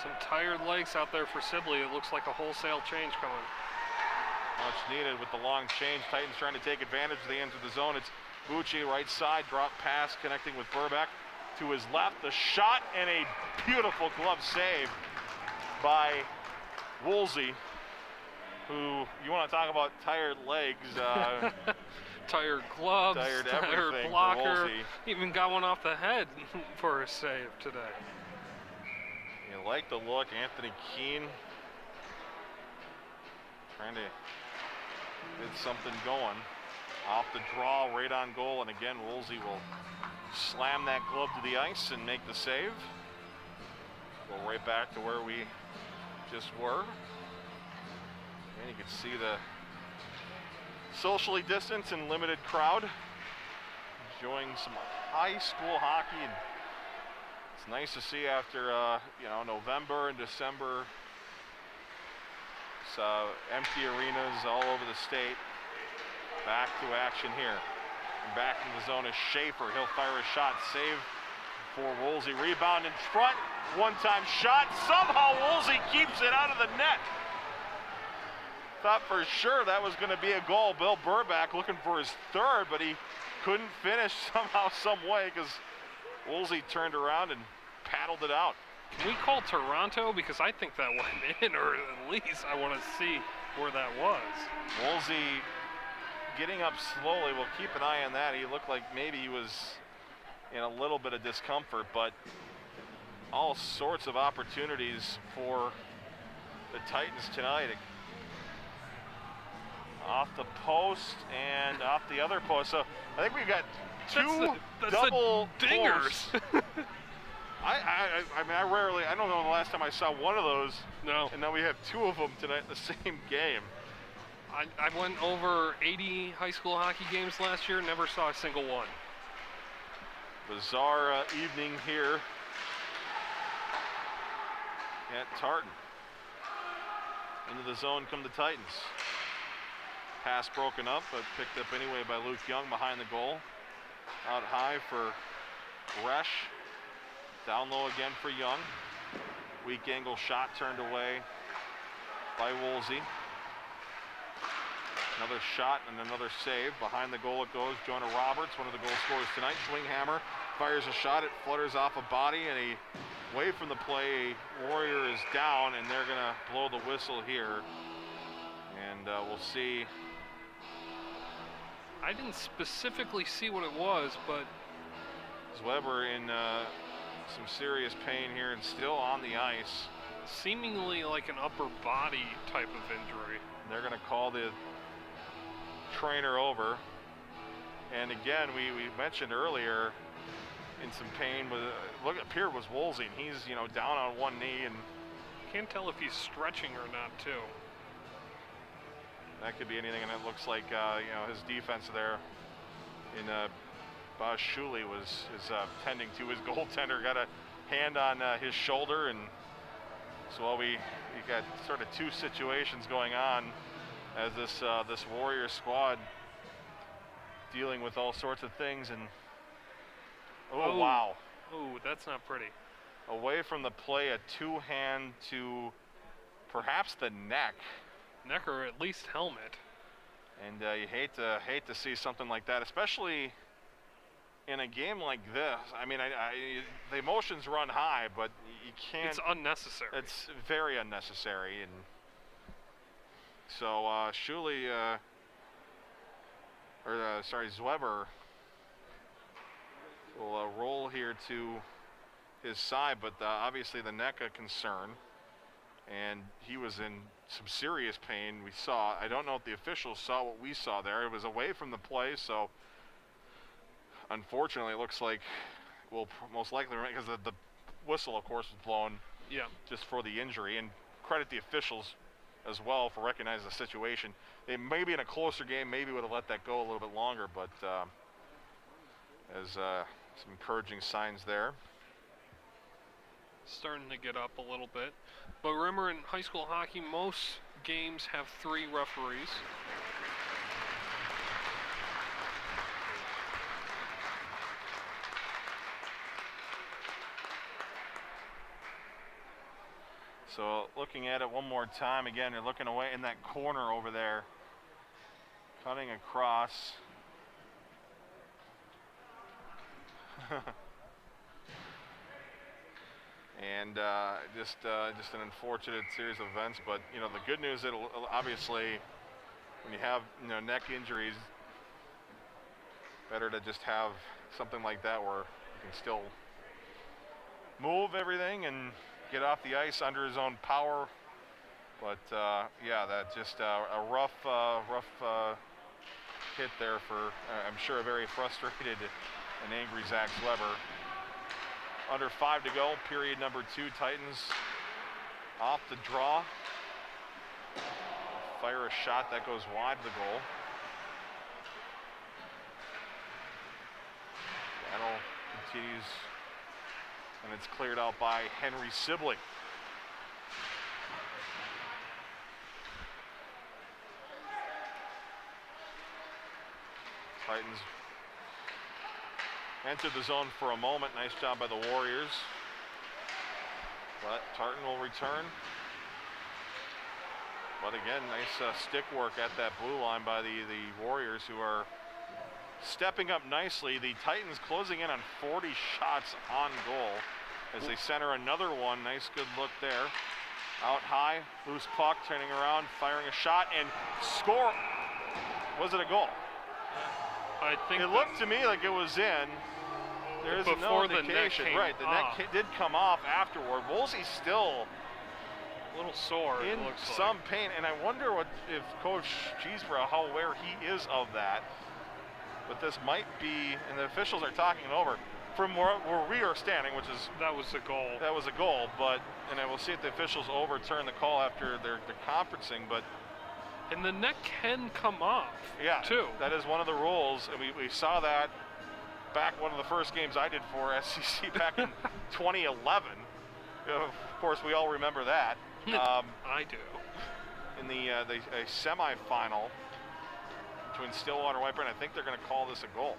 Speaker 3: Some tired legs out there for Sibley. It looks like a wholesale change coming.
Speaker 2: Much needed with the long change. Titans trying to take advantage of the ends of the zone. It's Bucci right side, drop pass connecting with Burback to his left. The shot and a beautiful glove save by Woolsey, who, you want to talk about tired legs.
Speaker 3: Tired gloves,
Speaker 2: tired
Speaker 3: blocker, even got one off the head for a save today.
Speaker 2: You like the look, Anthony Keene trying to get something going. Off the draw, right on goal, and again, Woolsey will slam that glove to the ice and make the save. Go right back to where we just were. And you can see the socially distanced and limited crowd enjoying some high school hockey. And it's nice to see after November and December. It's empty arenas all over the state. Back to action here. And back in the zone is Schaefer. He'll fire a shot. Save for Woolsey. Rebound in front. One-time shot. Somehow Woolsey keeps it out of the net. Thought for sure that was going to be a goal. Bill Burback looking for his third, but he couldn't finish somehow, some way, because Woolsey turned around and paddled it out.
Speaker 3: Can we call Toronto? Because I think that went in, or at least I want to see where that was.
Speaker 2: Woolsey getting up slowly. We'll keep an eye on that. He looked like maybe he was in a little bit of discomfort, but all sorts of opportunities for the Titans tonight. Off the post and off the other post. So I think we've got two double
Speaker 3: dingers.
Speaker 2: I don't know the last time I saw one of those.
Speaker 3: No.
Speaker 2: And now we have two of them tonight in the same game.
Speaker 3: I went over 80 high school hockey games last year, never saw a single one.
Speaker 2: Bizarre evening here at Tartan. Into the zone come the Titans. Pass broken up, but picked up anyway by Luke Young behind the goal. Out high for Resch. Down low again for Young. Weak angle shot turned away by Woolsey. Another shot and another save. Behind the goal it goes. Jonah Roberts, one of the goal scorers tonight. Schwinghammer fires a shot. It flutters off a body, and away from the play, a Warrior is down, and they're going to blow the whistle here. And we'll see.
Speaker 3: I didn't specifically see what it was, but
Speaker 2: Weber in some serious pain here and still on the ice.
Speaker 3: Seemingly like an upper body type of injury.
Speaker 2: They're going to call the trainer over. And again, we mentioned earlier in some pain. Look, appeared was Woolsey, and he's down on one knee, and
Speaker 3: can't tell if he's stretching or not too.
Speaker 2: That could be anything, and it looks like his defense there in Boz Shuley is tending to his goaltender. Got a hand on his shoulder, and so we got sort of two situations going on as this Warrior squad dealing with all sorts of things. And oh wow,
Speaker 3: oh, that's not pretty.
Speaker 2: Away from the play, a two-hand to perhaps the neck.
Speaker 3: Neck or at least helmet.
Speaker 2: And you hate to see something like that, especially in a game like this. I mean, the emotions run high, but you can't.
Speaker 3: It's unnecessary.
Speaker 2: It's very unnecessary, and so Shuley, Zweber will roll here to his side, but obviously the neck a concern, and he was in some serious pain. We saw. I don't know if the officials saw what we saw there. It was away from the play, so unfortunately, it looks like we'll most likely, because the whistle, of course, was blown.
Speaker 3: Yeah. Just
Speaker 2: for the injury, and credit the officials as well for recognizing the situation. They maybe in a closer game, maybe would have let that go a little bit longer, but as some encouraging signs there.
Speaker 3: Starting to get up a little bit. But remember, in high school hockey, most games have 3 referees.
Speaker 2: So looking at it one more time, again, you're looking away in that corner over there, cutting across. And just an unfortunate series of events, but the good news, it'll obviously, when you have neck injuries, better to just have something like that where you can still move everything and get off the ice under his own power. But yeah, that just a rough hit there for I'm sure a very frustrated and angry Zach Weber. Under 5 to go, period number 2. Titans off the draw. Fire a shot that goes wide of the goal. Battle continues, and it's cleared out by Henry Sibley. Titans entered the zone for a moment. Nice job by the Warriors. But Tartan will return. But again, nice stick work at that blue line by the Warriors, who are stepping up nicely. The Titans closing in on 40 shots on goal as they center another one. Nice, good look there. Out high, loose puck, turning around, firing a shot, and score. Was it a goal?
Speaker 3: I think
Speaker 2: it looked to me like it was in. There is no indication. Right, the neck did come off afterward. Woolsey's still
Speaker 3: a little sore.
Speaker 2: In some pain, and I wonder if Coach Cheeseborough, how aware he is of that. But this might be, and the officials are talking it over from where we are standing, which is
Speaker 3: that was a goal.
Speaker 2: That was a goal, but and I will see if the officials overturn the call after they're conferencing, but.
Speaker 3: And the neck can come off, too.
Speaker 2: That is one of the rules, and we saw that back one of the first games I did for SCC back in 2011. Of course, we all remember that.
Speaker 3: I do.
Speaker 2: In a semifinal between Stillwater and White Bear, I think they're going to call this a goal.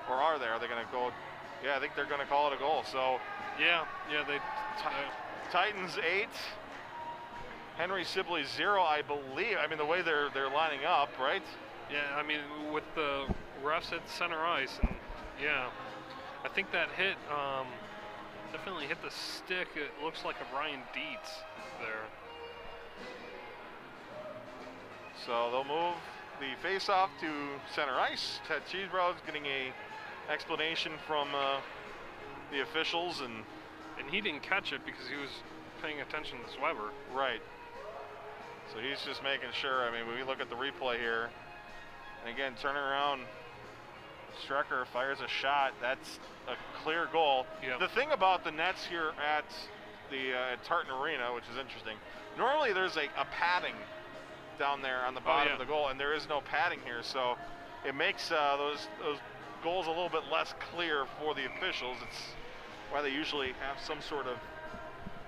Speaker 2: Or are they? Are they going to go? Yeah, I think they're going to call it a goal. So
Speaker 3: yeah, they.
Speaker 2: Titans 8, Henry Sibley 0, I believe. I mean, the way they're lining up, right?
Speaker 3: Yeah, I mean, with the refs at center ice, and yeah, I think that hit definitely hit the stick. It looks like a Ryan Dietz there.
Speaker 2: So they'll move the face-off to center ice. Ted Cheesebro's getting a explanation from the officials, and
Speaker 3: he didn't catch it because he was paying attention to Weber.
Speaker 2: Right. So he's just making sure. I mean, when we look at the replay here, and again, turning around, Strecker fires a shot. That's a clear goal.
Speaker 3: Yep.
Speaker 2: The thing about the nets here at the at Tartan Arena, which is interesting, normally there's a padding down there on the bottom of the goal, and there is no padding here, so it makes those goals a little bit less clear for the officials. It's why they usually have some sort of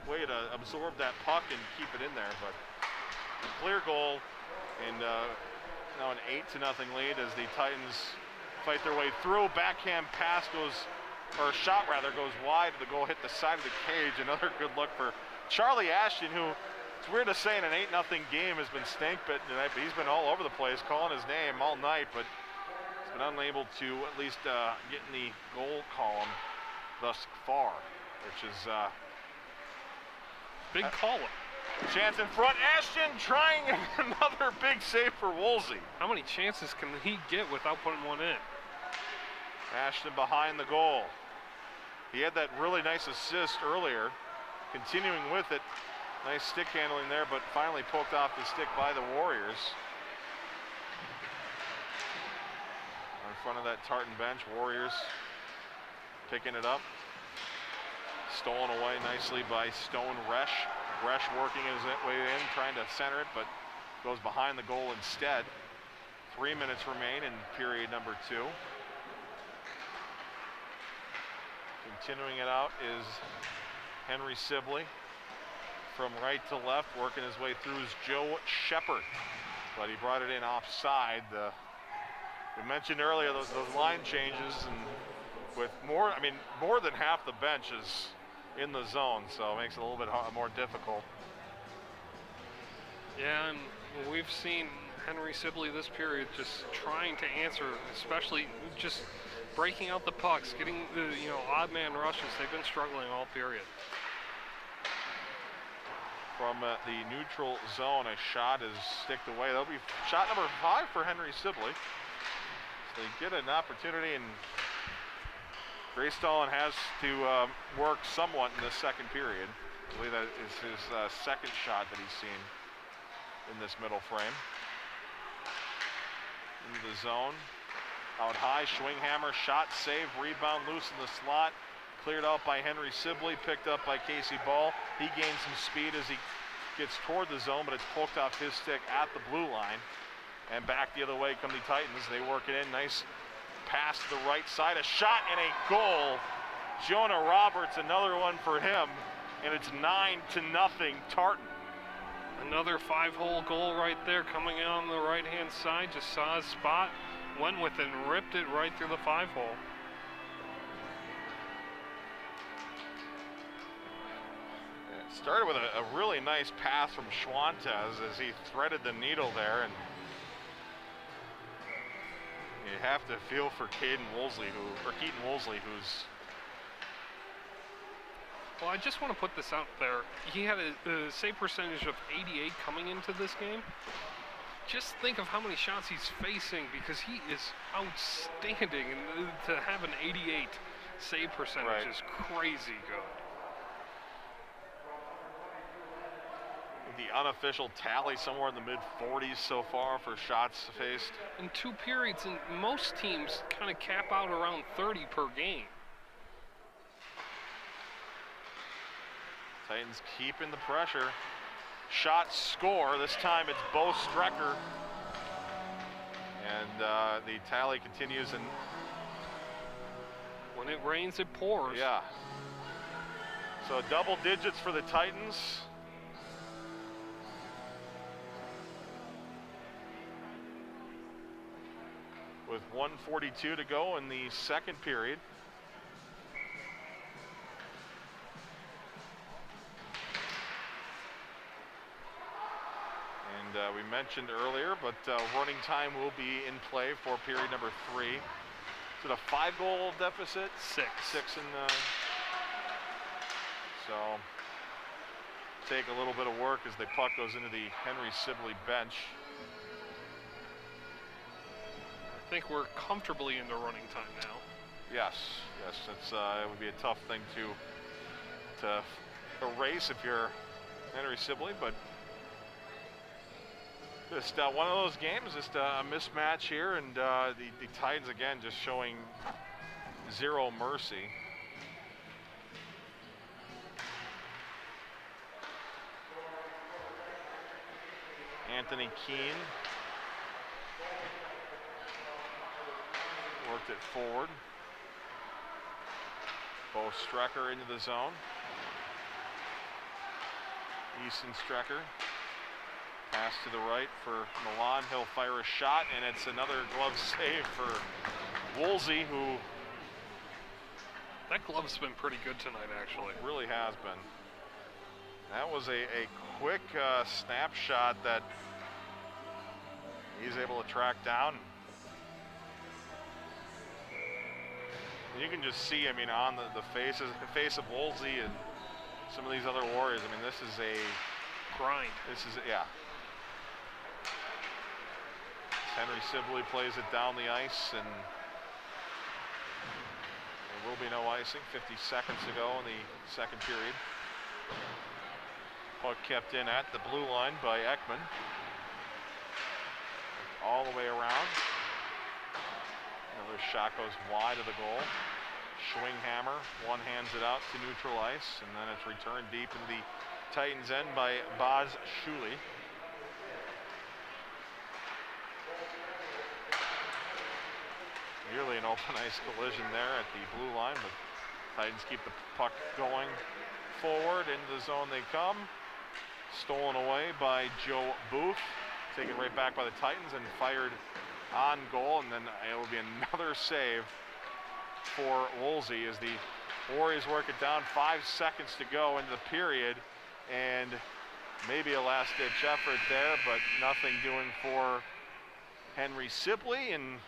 Speaker 2: way to absorb that puck and keep it in there. But a clear goal, and now an 8-0 lead as the Titans fight their way through. Backhand pass goes, or shot rather, goes wide. The goal hit the side of the cage. Another good look for Charlie Ashton, who, it's weird to say, in an 8-0 game has been stink-bitten tonight, but he's been all over the place calling his name all night, but he's been unable to at least get in the goal column thus far, which is
Speaker 3: big call-up.
Speaker 2: Chance in front. Ashton trying another big save for Woolsey.
Speaker 3: How many chances can he get without putting one in?
Speaker 2: Ashton behind the goal. He had that really nice assist earlier. Continuing with it. Nice stick handling there, but finally poked off the stick by the Warriors. In front of that Tartan bench, Warriors picking it up. Stolen away nicely by Stone Resch. Resch working his way in, trying to center it, but goes behind the goal instead. 3 minutes remain in period number 2. Continuing it out is Henry Sibley. From right to left, working his way through is Joe Shepard, but he brought it in offside. We mentioned earlier those line changes, and with more than half the bench is in the zone, so it makes it a little bit more difficult.
Speaker 3: Yeah, and we've seen Henry Sibley this period just trying to answer, especially just breaking out the pucks, getting the odd man rushes. They've been struggling all period.
Speaker 2: From the neutral zone, a shot is sticked away. That'll be shot number 5 for Henry Sibley. So they get an opportunity, and Greystollen has to work somewhat in the second period. I believe that is his second shot that he's seen in this middle frame. Into the zone. Out high, Schwinghammer, shot, save, rebound, loose in the slot. Cleared out by Henry Sibley, picked up by Casey Ball. He gains some speed as he gets toward the zone, but it's poked off his stick at the blue line. And back the other way come the Titans. They work it in, nice pass to the right side, a shot and a goal. Jonah Roberts, another one for him, and it's 9-0 Tartan.
Speaker 3: Another 5-hole goal right there coming in on the right-hand side. Just saw his spot, went with it and ripped it right through the 5-hole.
Speaker 2: Started with a really nice pass from Schwantez as he threaded the needle there, and you have to feel for Keaton Woolsey, who's.
Speaker 3: Well, I just want to put this out there. He had a save percentage of 88 coming into this game. Just think of how many shots he's facing, because he is outstanding, and to have an 88 save percentage is crazy good.
Speaker 2: The unofficial tally somewhere in the mid-40s so far for shots faced.
Speaker 3: In 2 periods, and most teams kind of cap out around 30 per game.
Speaker 2: Titans keeping the pressure. Shot, score. This time it's Bo Strecker. And the tally continues. And
Speaker 3: when it rains, it pours.
Speaker 2: Yeah. So double digits for the Titans. with 1:42 to go in the second period. And we mentioned earlier, but running time will be in play for period number 3. Is it a 5-goal deficit? Six in the... So take a little bit of work as the puck goes into the Henry Sibley bench.
Speaker 3: I think we're comfortably into running time now.
Speaker 2: Yes, it's it would be a tough thing to erase if you're Henry Sibley, but just one of those games, just a mismatch here, and the Titans again just showing zero mercy. Anthony Keene worked it forward. Bo Strecker into the zone. Easton Strecker. Pass to the right for Milan. He'll fire a shot, and it's another glove save for Woolsey, who...
Speaker 3: That glove's been pretty good tonight, actually.
Speaker 2: It really has been. That was a quick snapshot that he's able to track down. You can just see, I mean, on the face of Woolsey and some of these other Warriors. I mean, this is a
Speaker 3: grind.
Speaker 2: This is, yeah. Henry Sibley plays it down the ice, and there will be no icing. 50 seconds to go in the second period. Puck kept in at the blue line by Ekman. All the way around. Another shot goes wide of the goal. Schwinghammer one-hands it out to neutral ice, and then it's returned deep into the Titans' end by Baz Shuli. Nearly an open ice collision there at the blue line, but Titans keep the puck going forward. Into the zone they come. Stolen away by Joe Booth. Taken right back by the Titans and fired on goal, and then it will be another save for Woolsey as the Warriors work it down. 5 seconds to go into the period, and maybe a last-ditch effort there, but nothing doing for Henry Sibley. And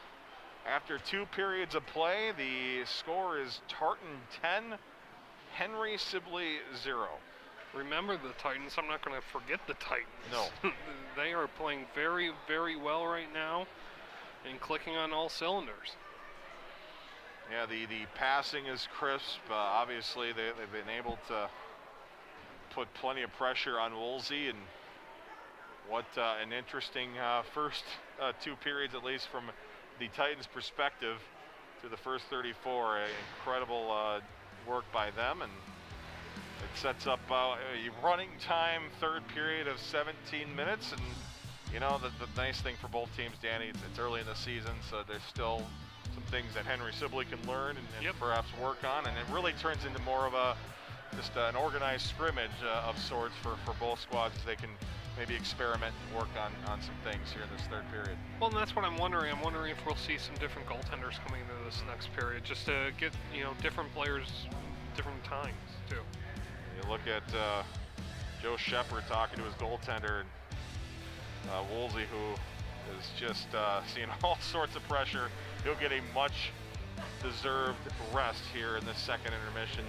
Speaker 2: after 2 periods of play, the score is Tartan 10, Henry Sibley 0.
Speaker 3: Remember the Titans. I'm not going to forget the Titans.
Speaker 2: No.
Speaker 3: They are playing very, very well right now and clicking on all cylinders.
Speaker 2: Yeah, the passing is crisp. Obviously, they've been able to put plenty of pressure on Woolsey, and what an interesting first 2 periods, at least from the Titans' perspective, to the first 34. Incredible work by them, and it sets up a running time third period of 17 minutes. And you know, the nice thing for both teams, Danny, it's early in the season, so there's still some things that Henry Sibley can learn and perhaps work on, and it really turns into more of just an organized scrimmage of sorts for both squads, as they can maybe experiment and work on some things here in this third period.
Speaker 3: Well, and that's what I'm wondering. I'm wondering if we'll see some different goaltenders coming into this next period, just to get, you know, different players, different times too.
Speaker 2: You look at Joe Shepard talking to his goaltender, and Woolsey, who is just seeing all sorts of pressure. He'll get a much-deserved rest here in the second intermission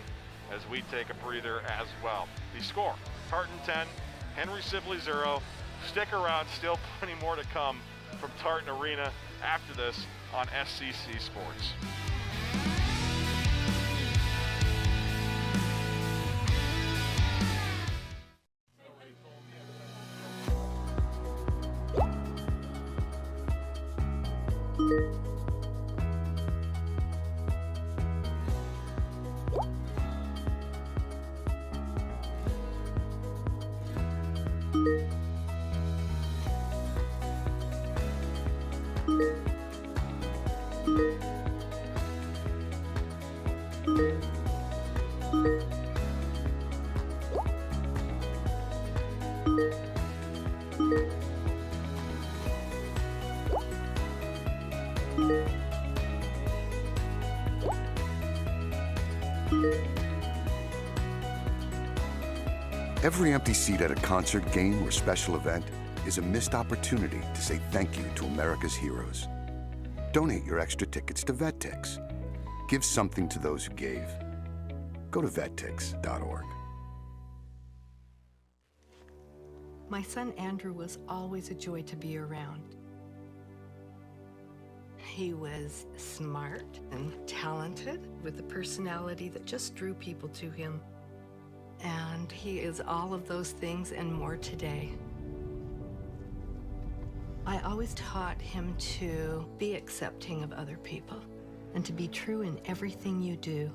Speaker 2: as we take a breather as well. The score, Tartan 10, Henry Sibley 0. Stick around, still plenty more to come from Tartan Arena after this on SCC Sports.
Speaker 1: Every empty seat at a concert, game, or special event is a missed opportunity to say thank you to America's heroes. Donate your extra tickets to VetTix. Give something to those who gave. Go to vettix.org.
Speaker 4: My son Andrew was always a joy to be around. He was smart and talented with a personality that just drew people to him. And he is all of those things and more today. I always taught him to be accepting of other people and to be true in everything you do.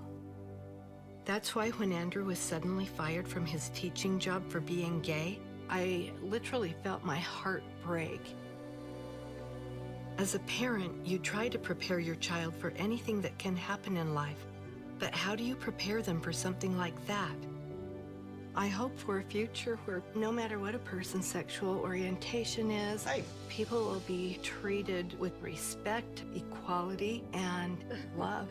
Speaker 4: That's why when Andrew was suddenly fired from his teaching job for being gay, I literally felt my heart break. As a parent, you try to prepare your child for anything that can happen in life, but how do you prepare them for something like that? I hope for a future where no matter what a person's sexual orientation is, people will be treated with respect, equality, and love.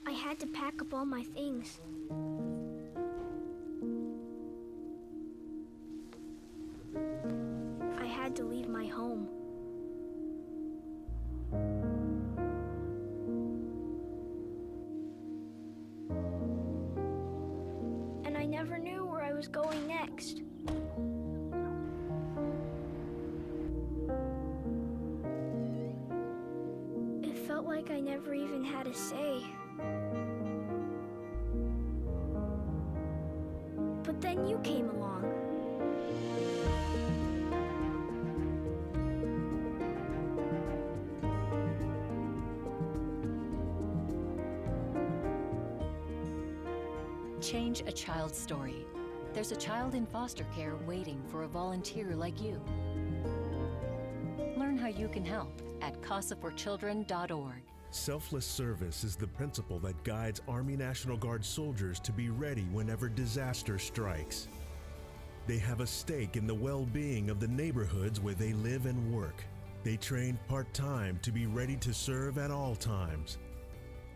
Speaker 5: I had to pack up all my things. I had to leave my home. And I never knew where I was going next. It felt like I never even had a say. But then you came along.
Speaker 24: Change a child's story. There's a child in foster care waiting for a volunteer like you. Learn how you can help at casaforchildren.org.
Speaker 25: Selfless service is the principle that guides Army National Guard soldiers to be ready whenever disaster strikes. They have a stake in the well-being of the neighborhoods where they live and work. They train part-time to be ready to serve at all times.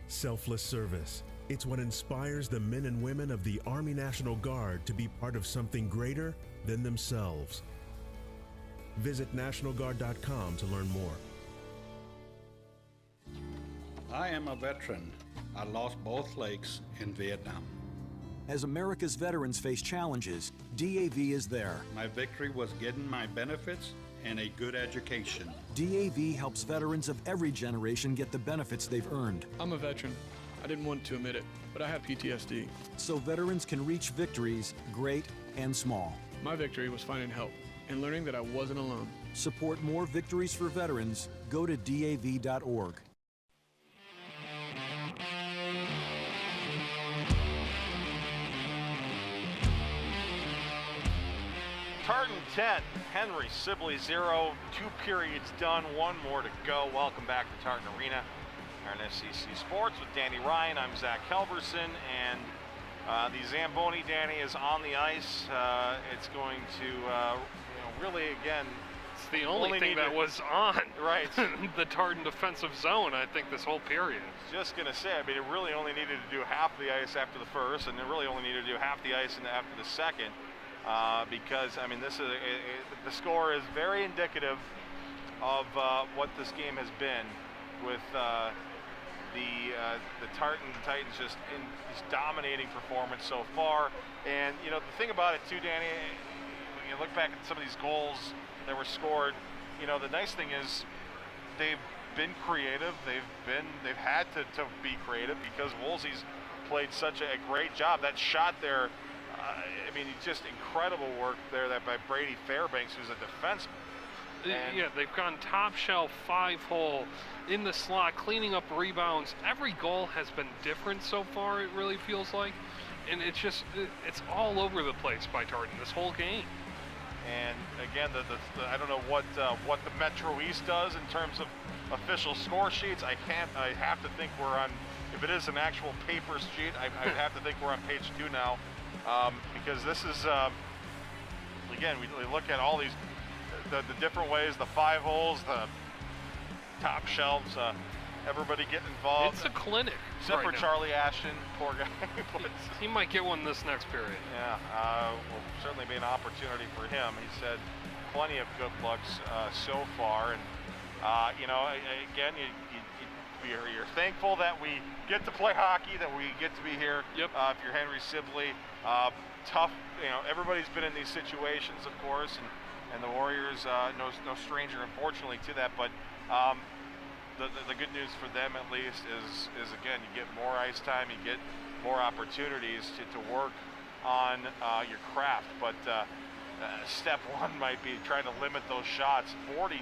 Speaker 25: Selfless service. It's what inspires the men and women of the Army National Guard to be part of something greater than themselves. Visit NationalGuard.com to learn more.
Speaker 26: I am a veteran. I lost both legs in Vietnam.
Speaker 27: As America's veterans face challenges, DAV is there.
Speaker 26: My victory was getting my benefits and a good education.
Speaker 27: DAV helps veterans of every generation get the benefits they've earned.
Speaker 28: I'm a veteran. I didn't want to admit it, but I have PTSD.
Speaker 27: So veterans can reach victories, great and small.
Speaker 28: My victory was finding help and learning that I wasn't alone.
Speaker 27: Support more victories for veterans. Go to DAV.org.
Speaker 2: Tartan 10, Henry Sibley 0, 2 periods done, 1 more to go. Welcome back to Tartan Arena. Our SCC Sports with Danny Ryan. I'm Zach Helverson, and the Zamboni, Danny, is on the ice. It's going to, really, again,
Speaker 3: it's the only thing that was on.
Speaker 2: Right.
Speaker 3: The Tartan defensive zone, I think, this whole period.
Speaker 2: Just going to say, I mean, it really only needed to do half the ice after the first, and it really only needed to do half the ice after the second. Because, I mean, this is the score is very indicative of what this game has been with the Tartan Titans just in this dominating performance so far. And the thing about it too, Danny, when you look back at some of these goals that were scored, the nice thing is they've been creative. They've had to be creative because Woolsey's played such a great job. That shot there, I mean, just incredible work there by Brady Fairbanks, who's a defenseman.
Speaker 3: Yeah, they've gone top shelf, 5-hole, in the slot, cleaning up rebounds. Every goal has been different so far, it really feels like. And it's just, it's all over the place by Tartan, this whole game.
Speaker 2: And again, I don't know what the Metro East does in terms of official score sheets. I have to think we're on, if it is an actual paper sheet, I have to think we're on page 2 now. Because this is, again, we look at all these the different ways, the 5 holes, the top shelves, everybody getting involved.
Speaker 3: It's a clinic.
Speaker 2: Except for
Speaker 3: now.
Speaker 2: Charlie Ashton, poor guy.
Speaker 3: He might get one this next period.
Speaker 2: Yeah, will certainly be an opportunity for him. He said plenty of good looks so far, and again, you're thankful that we get to play hockey, that we get to be here.
Speaker 3: Yep.
Speaker 2: If you're Henry Sibley, tough. Everybody's been in these situations, of course, and the Warriors, no stranger, unfortunately, to that. But the good news for them, at least, is again, you get more ice time, you get more opportunities to work on your craft. But step one might be trying to limit those shots. 49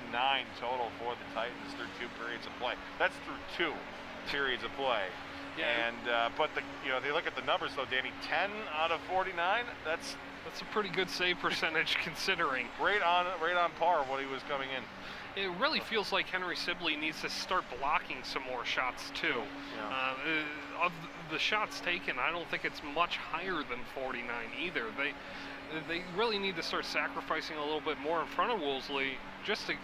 Speaker 2: total for the Titans through 2 periods of play. That's through 2 periods of play.
Speaker 3: Yeah.
Speaker 2: And but they look at the numbers though, Danny. 10 out of 49. That's
Speaker 3: a pretty good save percentage considering.
Speaker 2: Right on par of what he was coming in.
Speaker 3: It really feels like Henry Sibley needs to start blocking some more shots too.
Speaker 2: Yeah.
Speaker 3: Of the shots taken, I don't think it's much higher than 49 either. They really need to start sacrificing a little bit more in front of Woolsey just to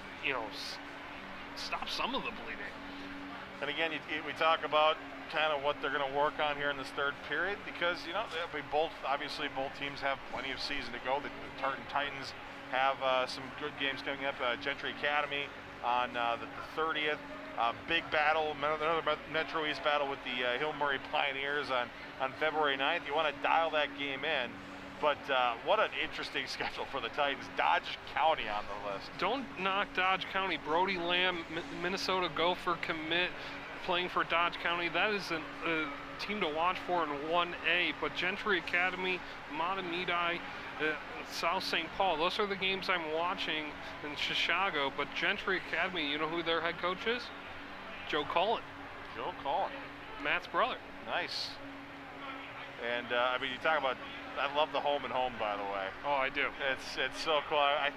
Speaker 3: stop some of the bleeding.
Speaker 2: And again, we talk about kind of what they're going to work on here in this 3rd period, because both teams have plenty of season to go. The Tartan Titans have some good games coming up. Gentry Academy on the 30th. Big battle, another Metro East battle with the Hill Murray Pioneers on February 9th. You want to dial that game in. But what an interesting schedule for the Titans. Dodge County on the list.
Speaker 3: Don't knock Dodge County. Brody Lamb, Minnesota Gopher commit, playing for Dodge County. That is a team to watch for in 1A. But Gentry Academy, Matamidi, South St. Paul, those are the games I'm watching in Chicago. But Gentry Academy, you know who their head coach is? Joe Cullen.
Speaker 2: Joe Cullen.
Speaker 3: Matt's brother.
Speaker 2: Nice. And you talk about, I love the home and home, by the way.
Speaker 3: Oh, I do.
Speaker 2: It's so cool. I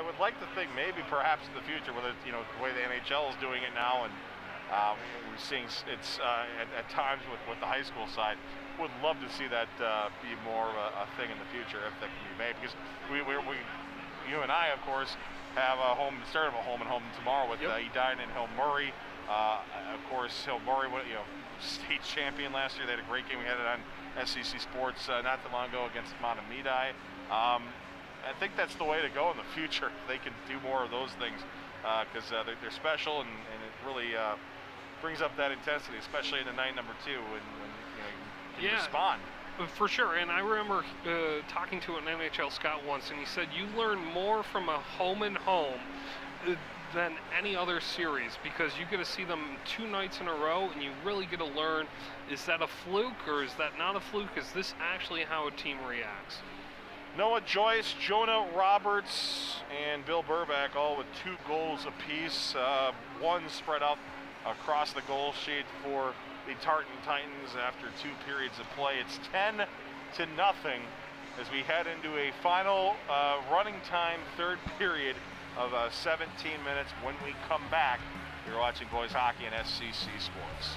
Speaker 2: would like to think maybe perhaps in the future, whether the way the NHL is doing it now, and we're seeing it's at times with the high school side. Would love to see that be more of a thing in the future if that can be made, because you and I, of course, have a start of a home and home tomorrow with Edina and Hill Murray. Of course, Hill Murray, state champion last year. They had a great game. We had it on SCC Sports not too long ago against Matamidi. I think that's the way to go in the future. They can do more of those things because they're special, and it really brings up that intensity, especially in the night number 2 when you respond.
Speaker 3: For sure, and I remember talking to an NHL scout once, and he said you learn more from a home and home than any other series, because you get to see them 2 nights in a row, and you really get to learn, is that a fluke or is that not a fluke? Is this actually how a team reacts?
Speaker 2: Noah Joyce, Jonah Roberts, and Bill Burback all with 2 goals apiece. One spread out across the goal sheet for the Tartan Titans after 2 periods of play. It's 10-0 as we head into a final running time 3rd period of 17 minutes. When we come back, you're watching boys hockey on SCC Sports.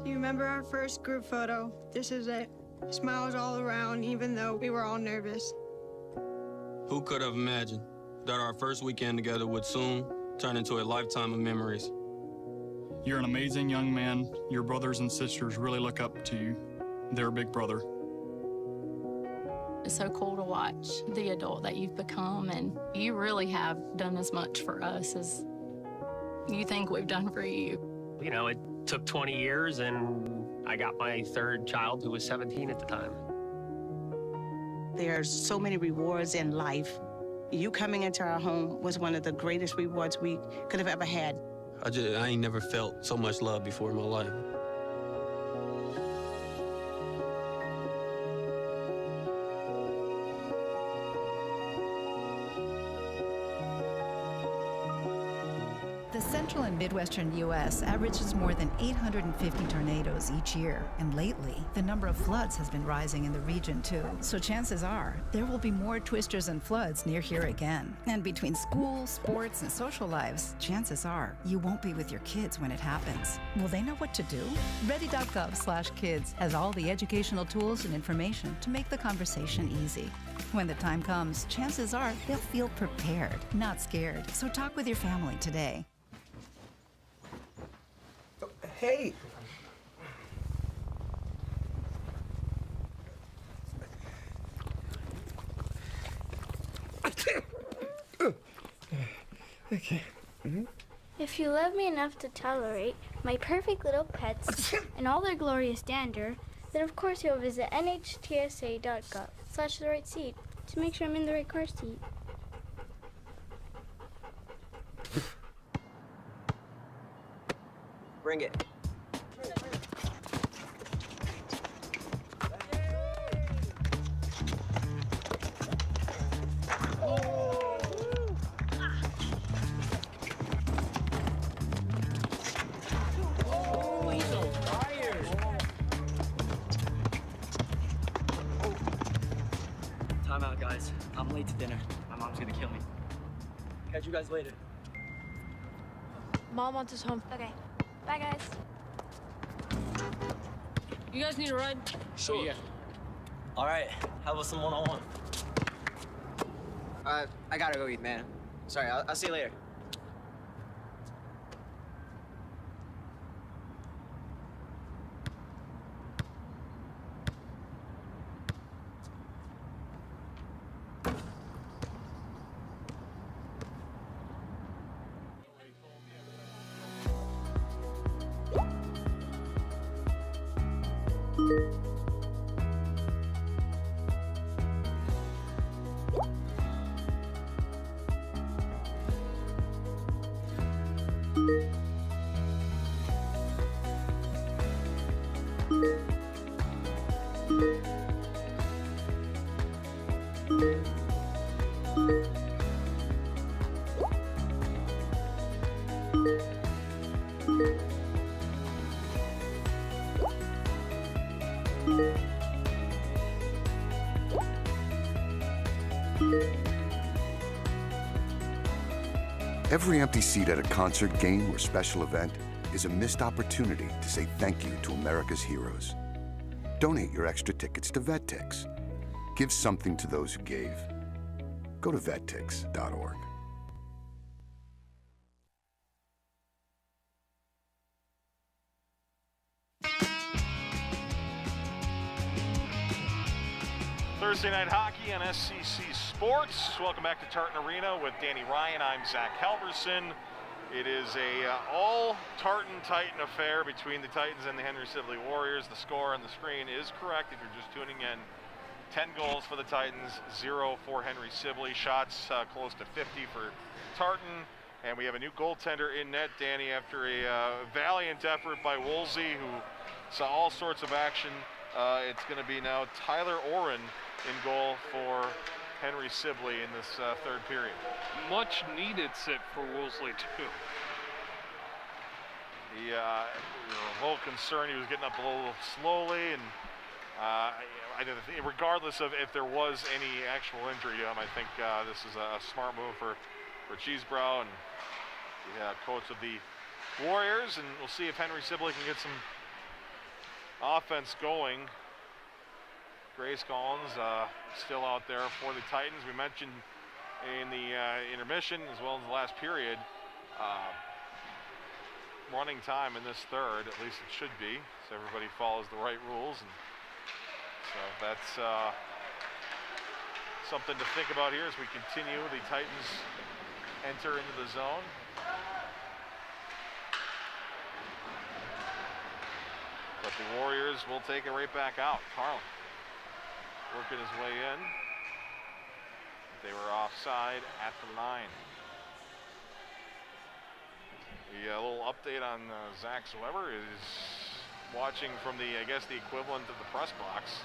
Speaker 6: Do you remember our first group photo? This is it. Smiles all around, even though we were all nervous.
Speaker 7: Who could have imagined that our first weekend together would soon turn into a lifetime of memories?
Speaker 8: You're an amazing young man. Your brothers and sisters really look up to you. They're a big brother.
Speaker 9: It's so cool to watch the adult that you've become, and you really have done as much for us as you think we've done for you.
Speaker 10: It took 20 years, and I got my 3rd child, who was 17 at the time.
Speaker 11: There's so many rewards in life. You coming into our home was one of the greatest rewards we could have ever had.
Speaker 7: I ain't never felt so much love before in my life.
Speaker 13: The
Speaker 12: central and midwestern U.S. averages more than 850 tornadoes each year. And lately, the number of floods has been rising in the region, too. So chances are, there will be more twisters and floods near here again. And between school, sports, and social lives, chances are you won't be with your kids when it happens. Will they know what to do? Ready.gov/kids has all the educational tools and information to make the conversation easy. When the time comes, chances are they'll feel prepared, not scared. So talk with your family today.
Speaker 13: Hey! Okay.
Speaker 5: If you love me enough to tolerate my perfect little pets and all their glorious dander, then of course you'll visit nhtsa.gov/the right seat to make sure I'm in the right car seat.
Speaker 13: Bring it.
Speaker 14: Time out, guys. I'm late to dinner. My mom's gonna kill me. Catch you guys later.
Speaker 5: Mom wants us home. Okay. Bye, guys.
Speaker 21: You guys need a ride?
Speaker 14: Sure. Yeah. All right. How about some one-on-one?
Speaker 13: I gotta go eat, man. Sorry, I'll see you later.
Speaker 1: Every empty seat at a concert, game, or special event is a missed opportunity to say thank you to America's heroes. Donate your extra tickets to VetTix. Give something to those who gave. Go to vettix.org.
Speaker 2: Thursday Night Hockey on SCC Sports. Welcome back to Tartan Arena with Danny Ryan. I'm Zach Halverson. It is a all Tartan Titan affair between the Titans and the Henry Sibley Warriors. The score on the screen is correct if you're just tuning in. 10 goals for the Titans, 0 for Henry Sibley. Shots close to 50 for Tartan. And we have a new goaltender in net, Danny, after a valiant effort by Woolsey, who saw all sorts of action. It's going to be now Tyler Oren in goal for Henry Sibley in this third period.
Speaker 3: Much needed sit for Woolsey too.
Speaker 2: We were a little concerned he was getting up a little slowly, and regardless of if there was any actual injury to him, I think this is a smart move for Cheesebrough and the coach of the Warriors, and we'll see if Henry Sibley can get some offense going. Grace Collins still out there for the Titans. We mentioned in the intermission as well as the last period, running time in this third, at least it should be, so everybody follows the right rules. And so that's something to think about here as we continue. The Titans enter into the zone. But the Warriors will take it right back out. Carlin working his way in. They were offside at the line. A little update on Zach Weber is watching from the, I guess, the equivalent of the press box.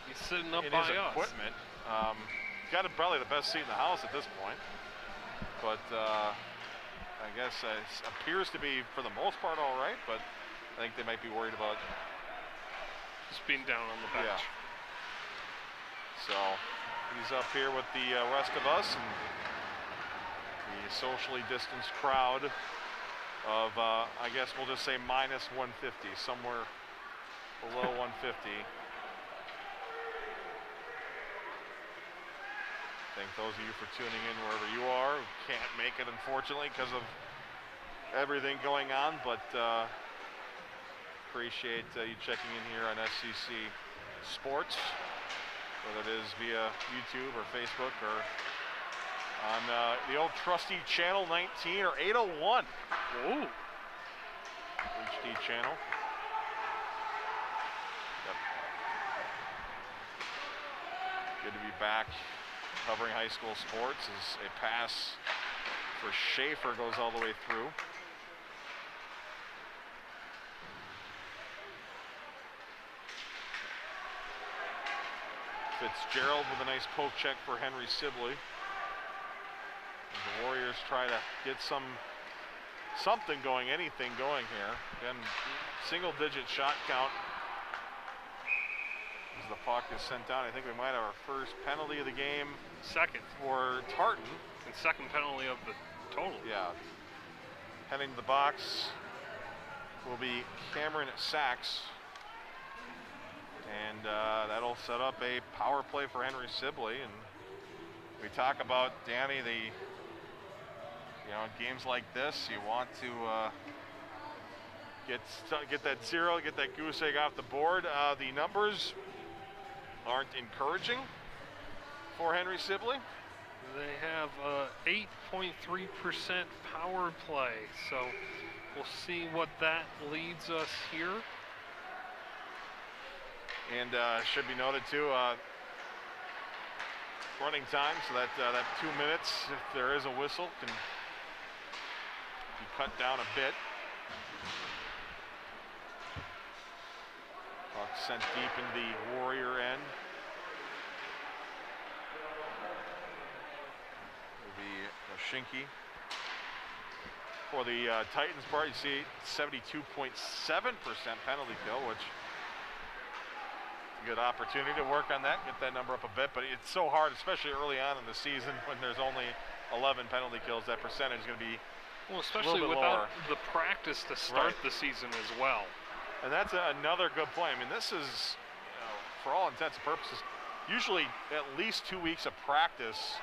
Speaker 3: He's sitting up
Speaker 2: in
Speaker 3: by
Speaker 2: his
Speaker 3: us.
Speaker 2: equipment. He's got probably the best seat in the house at this point. But I guess appears to be, for the most part, all right, but I think they might be worried about
Speaker 3: just being down on the bench.
Speaker 2: Yeah. So he's up here with the rest of us and the socially distanced crowd of, I guess we'll just say minus 150, somewhere below 150. Thank those of you for tuning in wherever you are. Can't make it, unfortunately, because of everything going on, but appreciate you checking in here on SCC Sports, whether it is via YouTube or Facebook or on the old trusty channel 19 or 801.
Speaker 3: Whoa.
Speaker 2: HD channel. Yep. Good to be back covering high school sports as a pass for Schaefer goes all the way through. Fitzgerald with a nice poke check for Henry Sibley. The Warriors try to get something going, anything going here. Again, single-digit shot count as the puck is sent down. I think we might have our first penalty of the game.
Speaker 3: Second.
Speaker 2: For Tartan.
Speaker 3: And second penalty of the total.
Speaker 2: Yeah. Heading to the box will be Cameron Sachs. And that'll set up a power play for Henry Sibley. And we talk about, Danny, games like this, you want to get that zero, get that goose egg off the board. The numbers aren't encouraging for Henry Sibley.
Speaker 3: They have 8.3% power play, so we'll see what that leads us here.
Speaker 2: And should be noted too, running time, so that 2 minutes, if there is a whistle, can be cut down a bit. Puck sent deep in the Warrior end. Will be Shinky. For the Titans part, you see 72.7% penalty kill, which is a good opportunity to work on that, get that number up a bit, but it's so hard, especially early on in the season when there's only 11 penalty kills. That percentage is going to be
Speaker 3: especially
Speaker 2: a little bit
Speaker 3: without
Speaker 2: lower.
Speaker 3: The practice to start the season as well.
Speaker 2: And that's another good point. I mean, this is, for all intents and purposes, usually at least 2 weeks of practice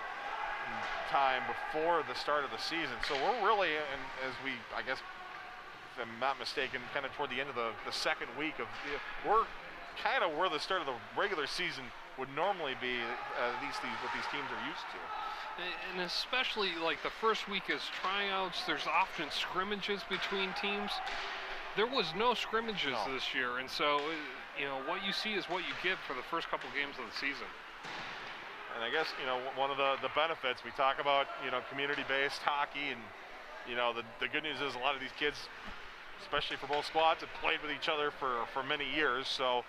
Speaker 2: time before the start of the season. So we're really, and as we, I guess, if I'm not mistaken, kind of toward the end of the second week of, we're kind of where the start of the regular season would normally be, at least what these teams are used to.
Speaker 3: And especially like the first week is tryouts, there's often scrimmages between teams. There was no scrimmages this year, and so what you see is what you get for the first couple games of the season.
Speaker 2: And I guess one of the benefits we talk about, community-based hockey, and the good news is a lot of these kids, especially for both squads, have played with each other for many years. So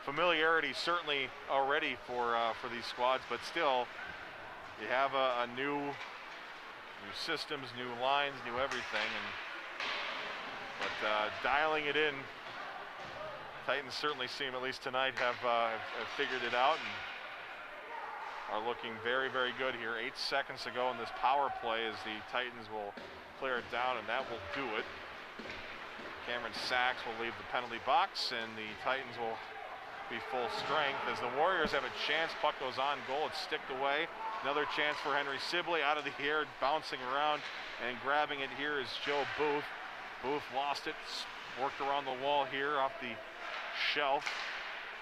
Speaker 2: familiarity certainly already for these squads, but still, you have a new systems, new lines, new everything, but dialing it in, Titans certainly seem, at least tonight, have figured it out and are looking very, very good here. 8 seconds to go in this power play as the Titans will clear it down, and that will do it. Cameron Sachs will leave the penalty box, and the Titans will be full strength as the Warriors have a chance. Puck goes on goal, it's sticked away. Another chance for Henry Sibley out of the air, bouncing around, and grabbing it here is Joe Booth. Booth lost it, worked around the wall here off the shelf.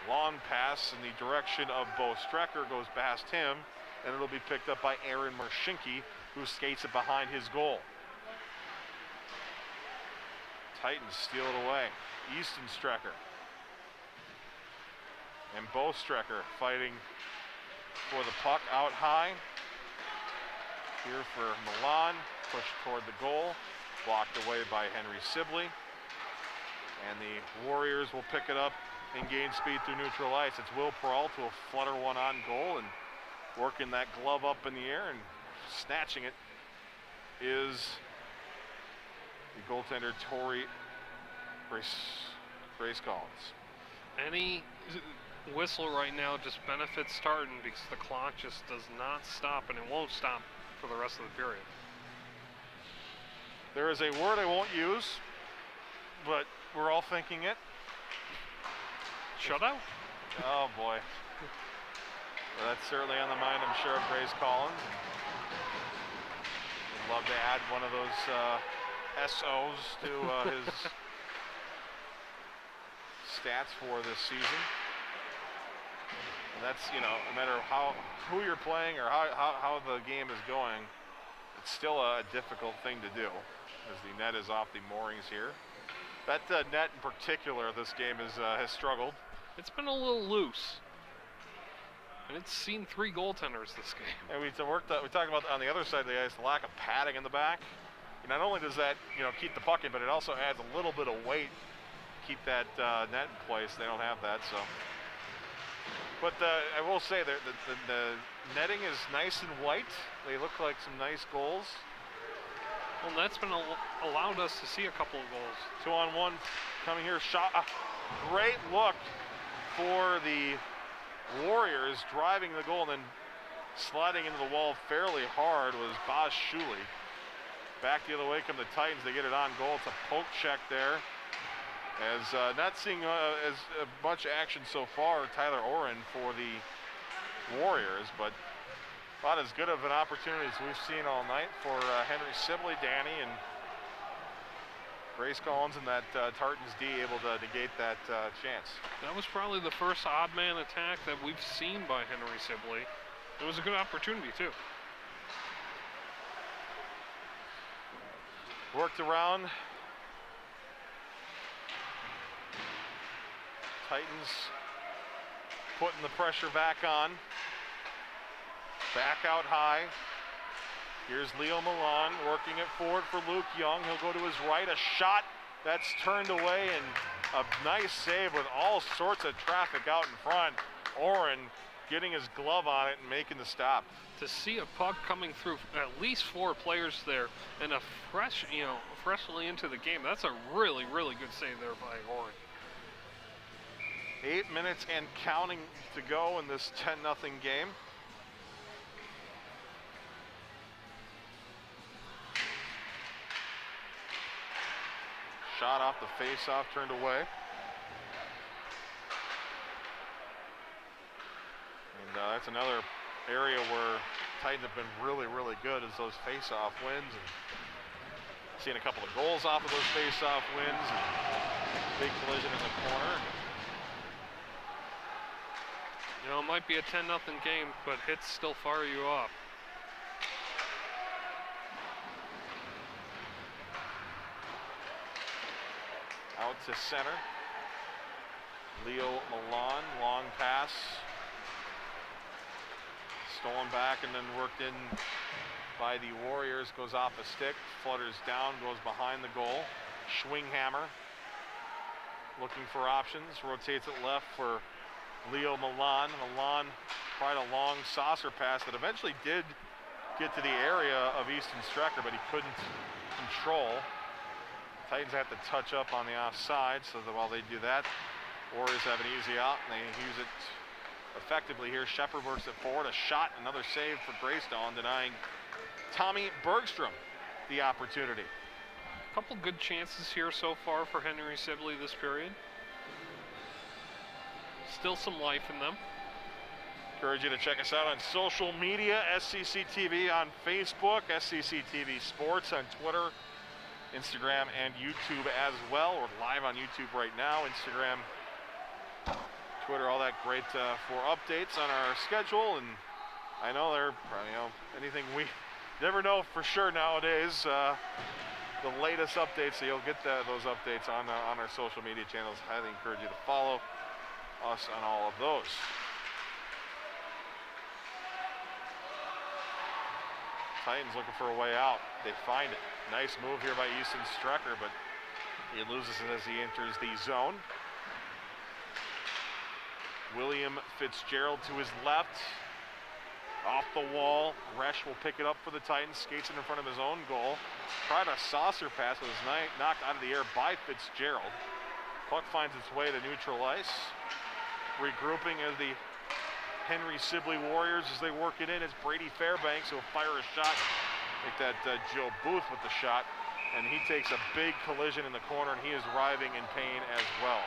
Speaker 2: Long pass in the direction of Bo Strecker, goes past him, and it'll be picked up by Aaron Marshinki, who skates it behind his goal. Titans steal it away. Easton Strecker. And Bo Strecker fighting for the puck out high. Here for Milan, pushed toward the goal, blocked away by Henry Sibley. And the Warriors will pick it up and gain speed through neutral ice. It's Will Peralta who will flutter one on goal, and working that glove up in the air and snatching it is the goaltender, Grace Collins.
Speaker 3: Any whistle right now just benefits Tartan because the clock just does not stop, and it won't stop for the rest of the period.
Speaker 2: There is a word I won't use, but we're all thinking it.
Speaker 3: Shutout?
Speaker 2: Oh boy. Well, that's certainly on the mind, I'm sure, of Grace Collins. Would love to add one of those SOs to his stats for this season. And that's, you know, no matter who you're playing or how the game is going, it's still a difficult thing to do as the net is off the moorings here. That net in particular, this game has struggled.
Speaker 3: It's been a little loose. And it's seen 3 goaltenders this game.
Speaker 2: And we talked about on the other side of the ice, the lack of padding in the back. Not only does that, you know, keep the puck in, but it also adds a little bit of weight to keep that net in place. They don't have that, so. But I will say that the netting is nice and white. They look like some nice goals.
Speaker 3: Well, that's been allowed us to see a couple of goals.
Speaker 2: 2-on-1 coming here. Shot. Great look for the Warriors, driving the goal and then sliding into the wall fairly hard was Boz Shuley. Back the other way come the Titans. They get it on goal. It's a poke check there. As not seeing as much action so far, Tyler Oren for the Warriors, but about as good of an opportunity as we've seen all night for Henry Sibley, Danny, and Grace Collins and that Tartans D able to negate that chance.
Speaker 3: That was probably the first odd man attack that we've seen by Henry Sibley. It was a good opportunity too.
Speaker 2: Worked around. Titans putting the pressure back on. Back out high. Here's Leo Milan working it forward for Luke Young. He'll go to his right. A shot that's turned away, and a nice save with all sorts of traffic out in front. Oren getting his glove on it and making the stop.
Speaker 3: To see a puck coming through at least 4 players there and a fresh, freshly into the game, that's a really, really good save there by Oren.
Speaker 2: 8 minutes and counting to go in this 10-0 game. Shot off the face-off, turned away. And that's another area where Titans have been really, really good is those face-off wins. And seeing a couple of goals off of those face-off wins. And big collision in the corner.
Speaker 3: You know, it might be a 10-0 game, but hits still fire you up.
Speaker 2: Out to center. Leo Milan, long pass. Stolen back and then worked in by the Warriors. Goes off a stick, flutters down, goes behind the goal. Schwinghammer looking for options. Rotates it left for Leo Milan. Milan tried a long saucer pass that eventually did get to the area of Easton Strecker, but he couldn't control. Titans have to touch up on the offside, so that while they do that, Warriors have an easy out, and they use it effectively here. Shepard works it forward, a shot, another save for Greystone, denying Tommy Bergstrom the opportunity.
Speaker 3: A couple good chances here so far for Henry Sibley this period. Still some life in them.
Speaker 2: Encourage you to check us out on social media, SCC TV on Facebook, SCC TV Sports on Twitter, Instagram, and YouTube as well. We're live on YouTube right now, Instagram, Twitter, all that great for updates on our schedule. And I know they're, anything we never know for sure nowadays. The latest updates, so you'll get those updates on our social media channels. Highly encourage you to follow us on all of those. Titans looking for a way out. They find it. Nice move here by Easton Strecker, but he loses it as he enters the zone. William Fitzgerald to his left. Off the wall, Resch will pick it up for the Titans, skates it in front of his own goal. Tried a saucer pass, but was knocked out of the air by Fitzgerald. Puck finds its way to neutral ice. Regrouping as the Henry Sibley Warriors as they work it in. It's Brady Fairbanks who will fire a shot. Like that Joe Booth with the shot. And he takes a big collision in the corner, and he is writhing in pain as well.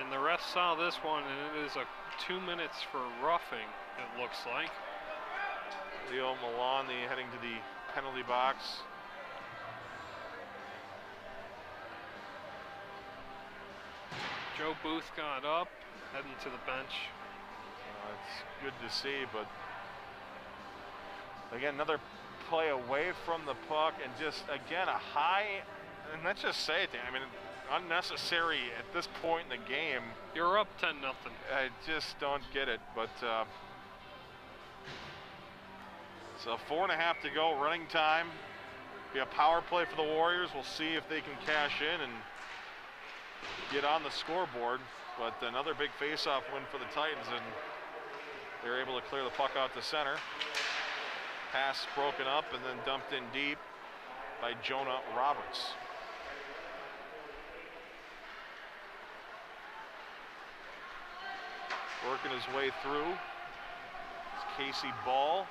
Speaker 3: And the refs saw this one, and it is a 2 minutes for roughing, it looks like.
Speaker 2: Leo Milani heading to the penalty box.
Speaker 3: Joe Booth got up, heading to the bench.
Speaker 2: It's good to see, but again, another play away from the puck, and just again a high, and let's just say it, I mean, unnecessary at this point in the game.
Speaker 3: You're up 10-0.
Speaker 2: I just don't get it, but so 4.5 to go, running time. Be a power play for the Warriors. We'll see if they can cash in and get on the scoreboard, but another big face-off win for the Titans, and they're able to clear the puck out to center. Pass broken up and then dumped in deep by Jonah Roberts. Working his way through. It's Casey Ball.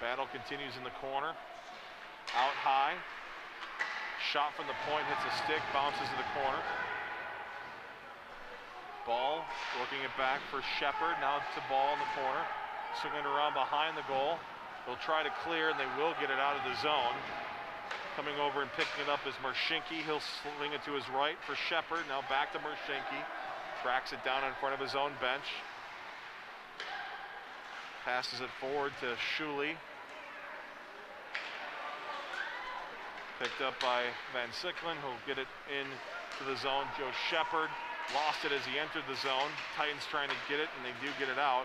Speaker 2: Battle continues in the corner. Out high. Shot from the point, hits a stick, bounces to the corner. Ball working it back for Shepard. Now to Ball in the corner. Swinging it around behind the goal. They'll try to clear, and they will get it out of the zone. Coming over and picking it up is Mershinky. He'll swing it to his right for Shepard. Now back to Mershinky. Tracks it down in front of his own bench. Passes it forward to Shuley. Picked up by Van Sicklen, who'll get it into the zone. Joe Shepard lost it as he entered the zone. Titans trying to get it, and they do get it out.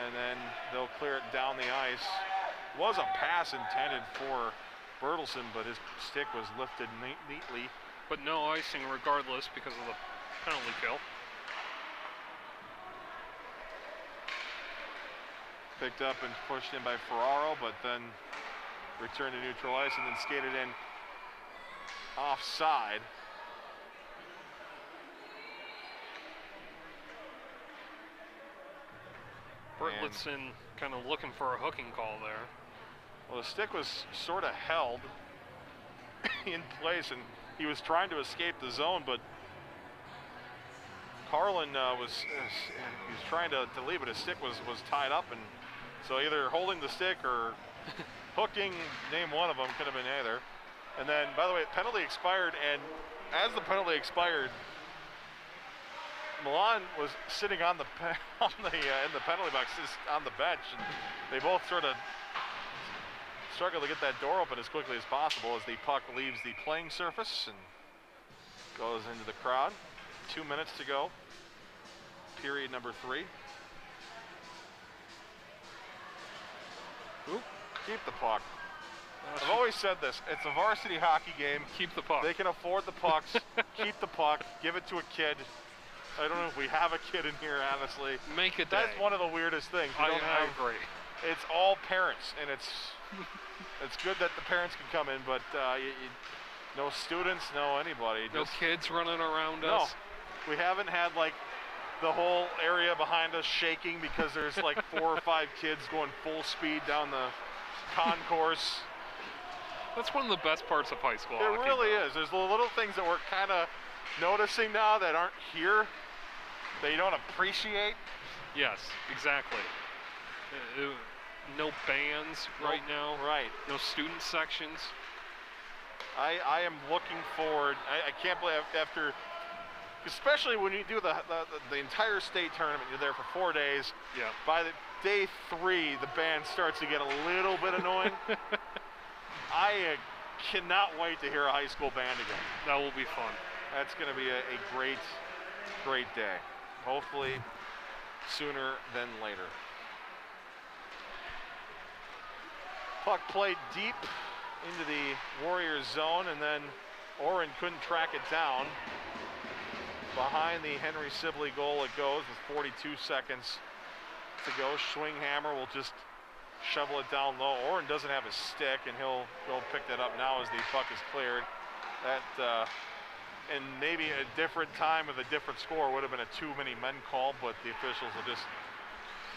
Speaker 2: And then they'll clear it down the ice. Was a pass intended for Bertelson, but his stick was lifted neatly.
Speaker 3: But no icing regardless because of the penalty kill.
Speaker 2: Picked up and pushed in by Ferraro, but then returned to neutral ice and then skated in offside.
Speaker 3: Bertelson kind of looking for a hooking call there.
Speaker 2: Well, the stick was sort of held in place, and he was trying to escape the zone, but Carlin was trying to leave it. His stick was tied up, and so either holding the stick or hooking, name one of them, could have been either. And then, by the way, penalty expired, and as the penalty expired, Milan was sitting in the penalty box, just on the bench, and they both sort of struggled to get that door open as quickly as possible as the puck leaves the playing surface and goes into the crowd. 2 minutes to go, period number 3. Oop, keep the puck. I've always said this, it's a varsity hockey game.
Speaker 3: Keep the puck.
Speaker 2: They can afford the pucks. Keep the puck, give it to a kid. I don't know if we have a kid in here, honestly.
Speaker 3: Make it.
Speaker 2: That's one of the weirdest things.
Speaker 3: I agree.
Speaker 2: It's all parents, and it's good that the parents can come in, but no students, no anybody.
Speaker 3: No kids running around
Speaker 2: us. No, we haven't had like the whole area behind us shaking because there's like 4 or 5 kids going full speed down the concourse.
Speaker 3: That's one of the best parts of high school.
Speaker 2: It really is. There's the little things that we're kind of noticing now that aren't here, that you don't appreciate.
Speaker 3: Yes, exactly. No bands right now.
Speaker 2: Right.
Speaker 3: No student sections.
Speaker 2: I am looking forward. I can't believe after, especially when you do the entire state tournament, you're there for 4 days.
Speaker 3: Yeah.
Speaker 2: By the day 3, the band starts to get a little bit annoying. I cannot wait to hear a high school band again.
Speaker 3: That will be fun.
Speaker 2: That's going to be a great, great day. Hopefully sooner than later. Puck played deep into the Warriors zone, and then Oren couldn't track it down. behind the Henry Sibley goal it goes with 42 seconds to go. Schwinghammer will just shovel it down low. Oren doesn't have his stick, and he'll go pick that up now as the puck is cleared. That, and maybe a different time with a different score would have been a too many men call, but the officials will just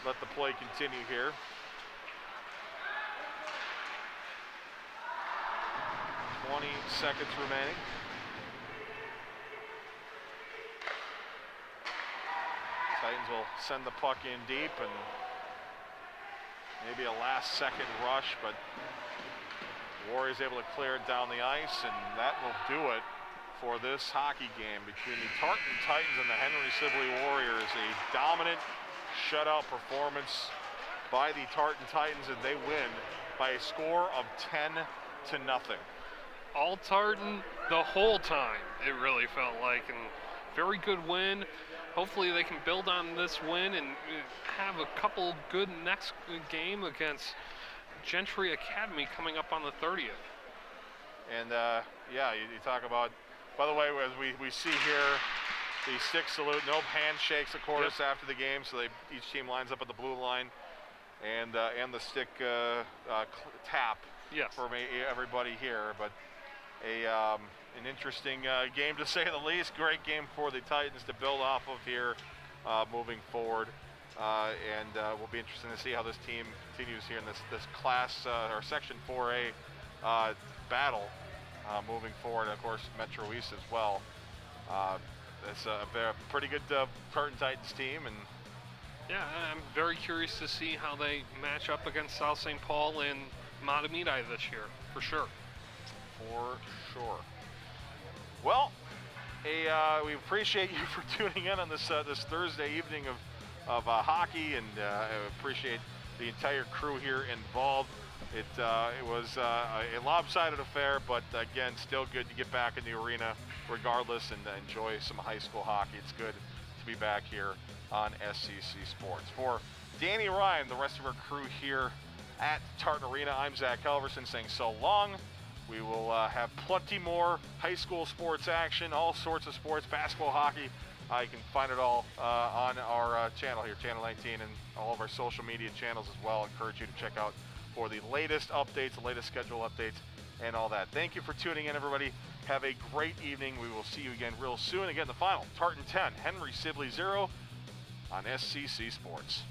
Speaker 2: let the play continue here. .20 seconds remaining. Titans will send the puck in deep, and maybe a last-second rush, but Warriors able to clear it down the ice, and that will do it for this hockey game between the Tartan Titans and the Henry Sibley Warriors. A dominant shutout performance by the Tartan Titans, and they win by a score of 10-0.
Speaker 3: All Tartan the whole time, it really felt like, and very good win. Hopefully they can build on this win and have a couple good next game against Gentry Academy coming up on the 30th. And yeah, you talk about, by the way, as we see here, the stick salute, no handshakes, of course, after the game, so each team lines up at the blue line, and the stick tap for everybody here. But an interesting game, to say the least. Great game for the Titans to build off of here moving forward. And will be interesting to see how this team continues here in this class or Section 4A battle moving forward. Of course, Metro East as well. It's a pretty good Tartan Titans team, and yeah, I'm very curious to see how they match up against South St. Paul and Matamidi this year, for sure.
Speaker 2: For sure. Well, we appreciate you for tuning in on this Thursday evening of hockey, and appreciate the entire crew here involved. It was a lopsided affair, but again, still good to get back in the arena regardless and enjoy some high school hockey. It's good to be back here on SCC Sports. For Danny Ryan, the rest of our crew here at Tartan Arena, I'm Zach Halverson saying so long. We will have plenty more high school sports action, all sorts of sports, basketball, hockey. You can find it all on our channel here, Channel 19, and all of our social media channels as well. I encourage you to check out for the latest updates, the latest schedule updates, and all that. Thank you for tuning in, everybody. Have a great evening. We will see you again real soon. Again, the final, Tartan 10, Henry Sibley 0 on SCC Sports.